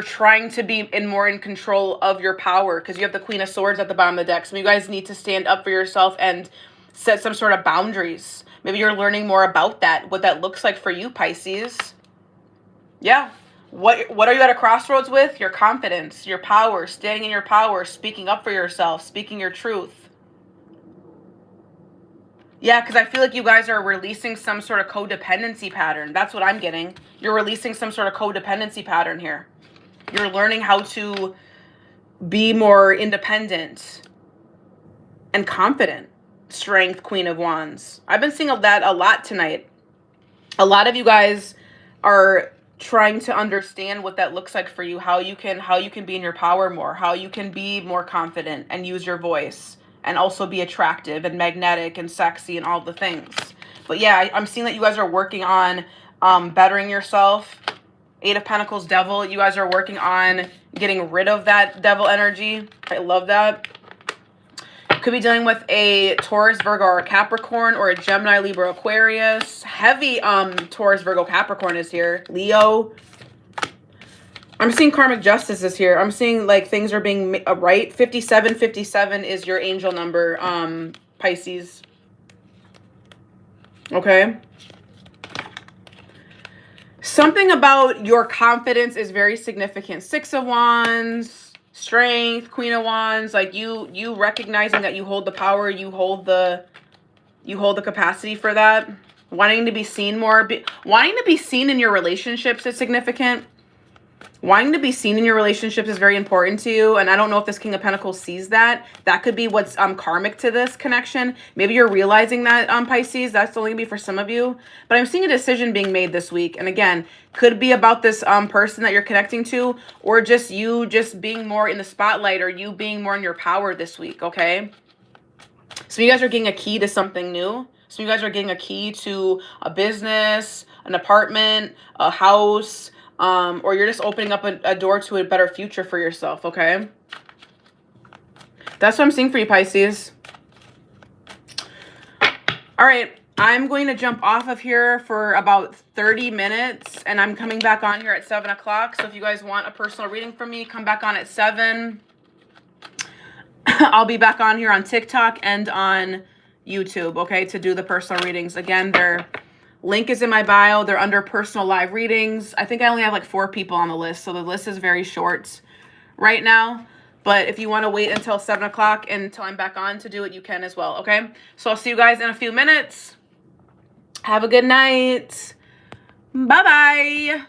A: trying to be more in control of your power because you have the Queen of Swords at the bottom of the deck. Some of you guys need to stand up for yourself and set some sort of boundaries. Maybe you're learning more about that, what that looks like for you, Pisces. Yeah. What are you at a crossroads with? Your confidence, your power, standing in your power, speaking up for yourself, speaking your truth. Yeah, because I feel like you guys are releasing some sort of codependency pattern. That's what I'm getting. You're releasing some sort of codependency pattern here. You're learning how to be more independent and confident. Strength, Queen of Wands. I've been seeing that a lot tonight. A lot of you guys are trying to understand what that looks like for you, how you can be in your power more, how you can be more confident and use your voice and also be attractive and magnetic and sexy and all the things. But yeah, I'm seeing that you guys are working on bettering yourself. Eight of Pentacles, Devil. You guys are working on getting rid of that Devil energy. I love that. Could be dealing with a Taurus, Virgo, or a Capricorn, or a Gemini, Libra, Aquarius. Heavy Taurus, Virgo, Capricorn is here. Leo. I'm seeing karmic justice is here. I'm seeing like things are being right. 5757 is your angel number, Pisces. Okay. Something about your confidence is very significant. Six of Wands. Strength, Queen of Wands, like you recognizing that you hold the power, you hold the capacity for that. Wanting to be seen more, wanting to be seen in your relationships is significant. Wanting to be seen in your relationships is very important to you. And I don't know if this King of Pentacles sees that. That could be what's karmic to this connection. Maybe you're realizing that, Pisces. That's only going to be for some of you. But I'm seeing a decision being made this week. And again, could be about this person that you're connecting to, or just you just being more in the spotlight, or you being more in your power this week, okay? So you guys are getting a key to something new. So you guys are getting a key to a business, an apartment, a house, or you're just opening up a door to a better future for yourself, okay? That's what I'm seeing for you, Pisces. All right, I'm going to jump off of here for about 30 minutes, and I'm coming back on here at 7 o'clock. So if you guys want a personal reading from me, come back on at 7. I'll be back on here on TikTok and on YouTube, okay, to do the personal readings. Again, their link is in my bio. They're under personal live readings. I think I only have like 4 people on the list, so the list is very short right now. But if you want to wait until 7 o'clock until I'm back on to do it, you can as well, okay? So I'll see you guys in a few minutes. Have a good night. Bye-bye.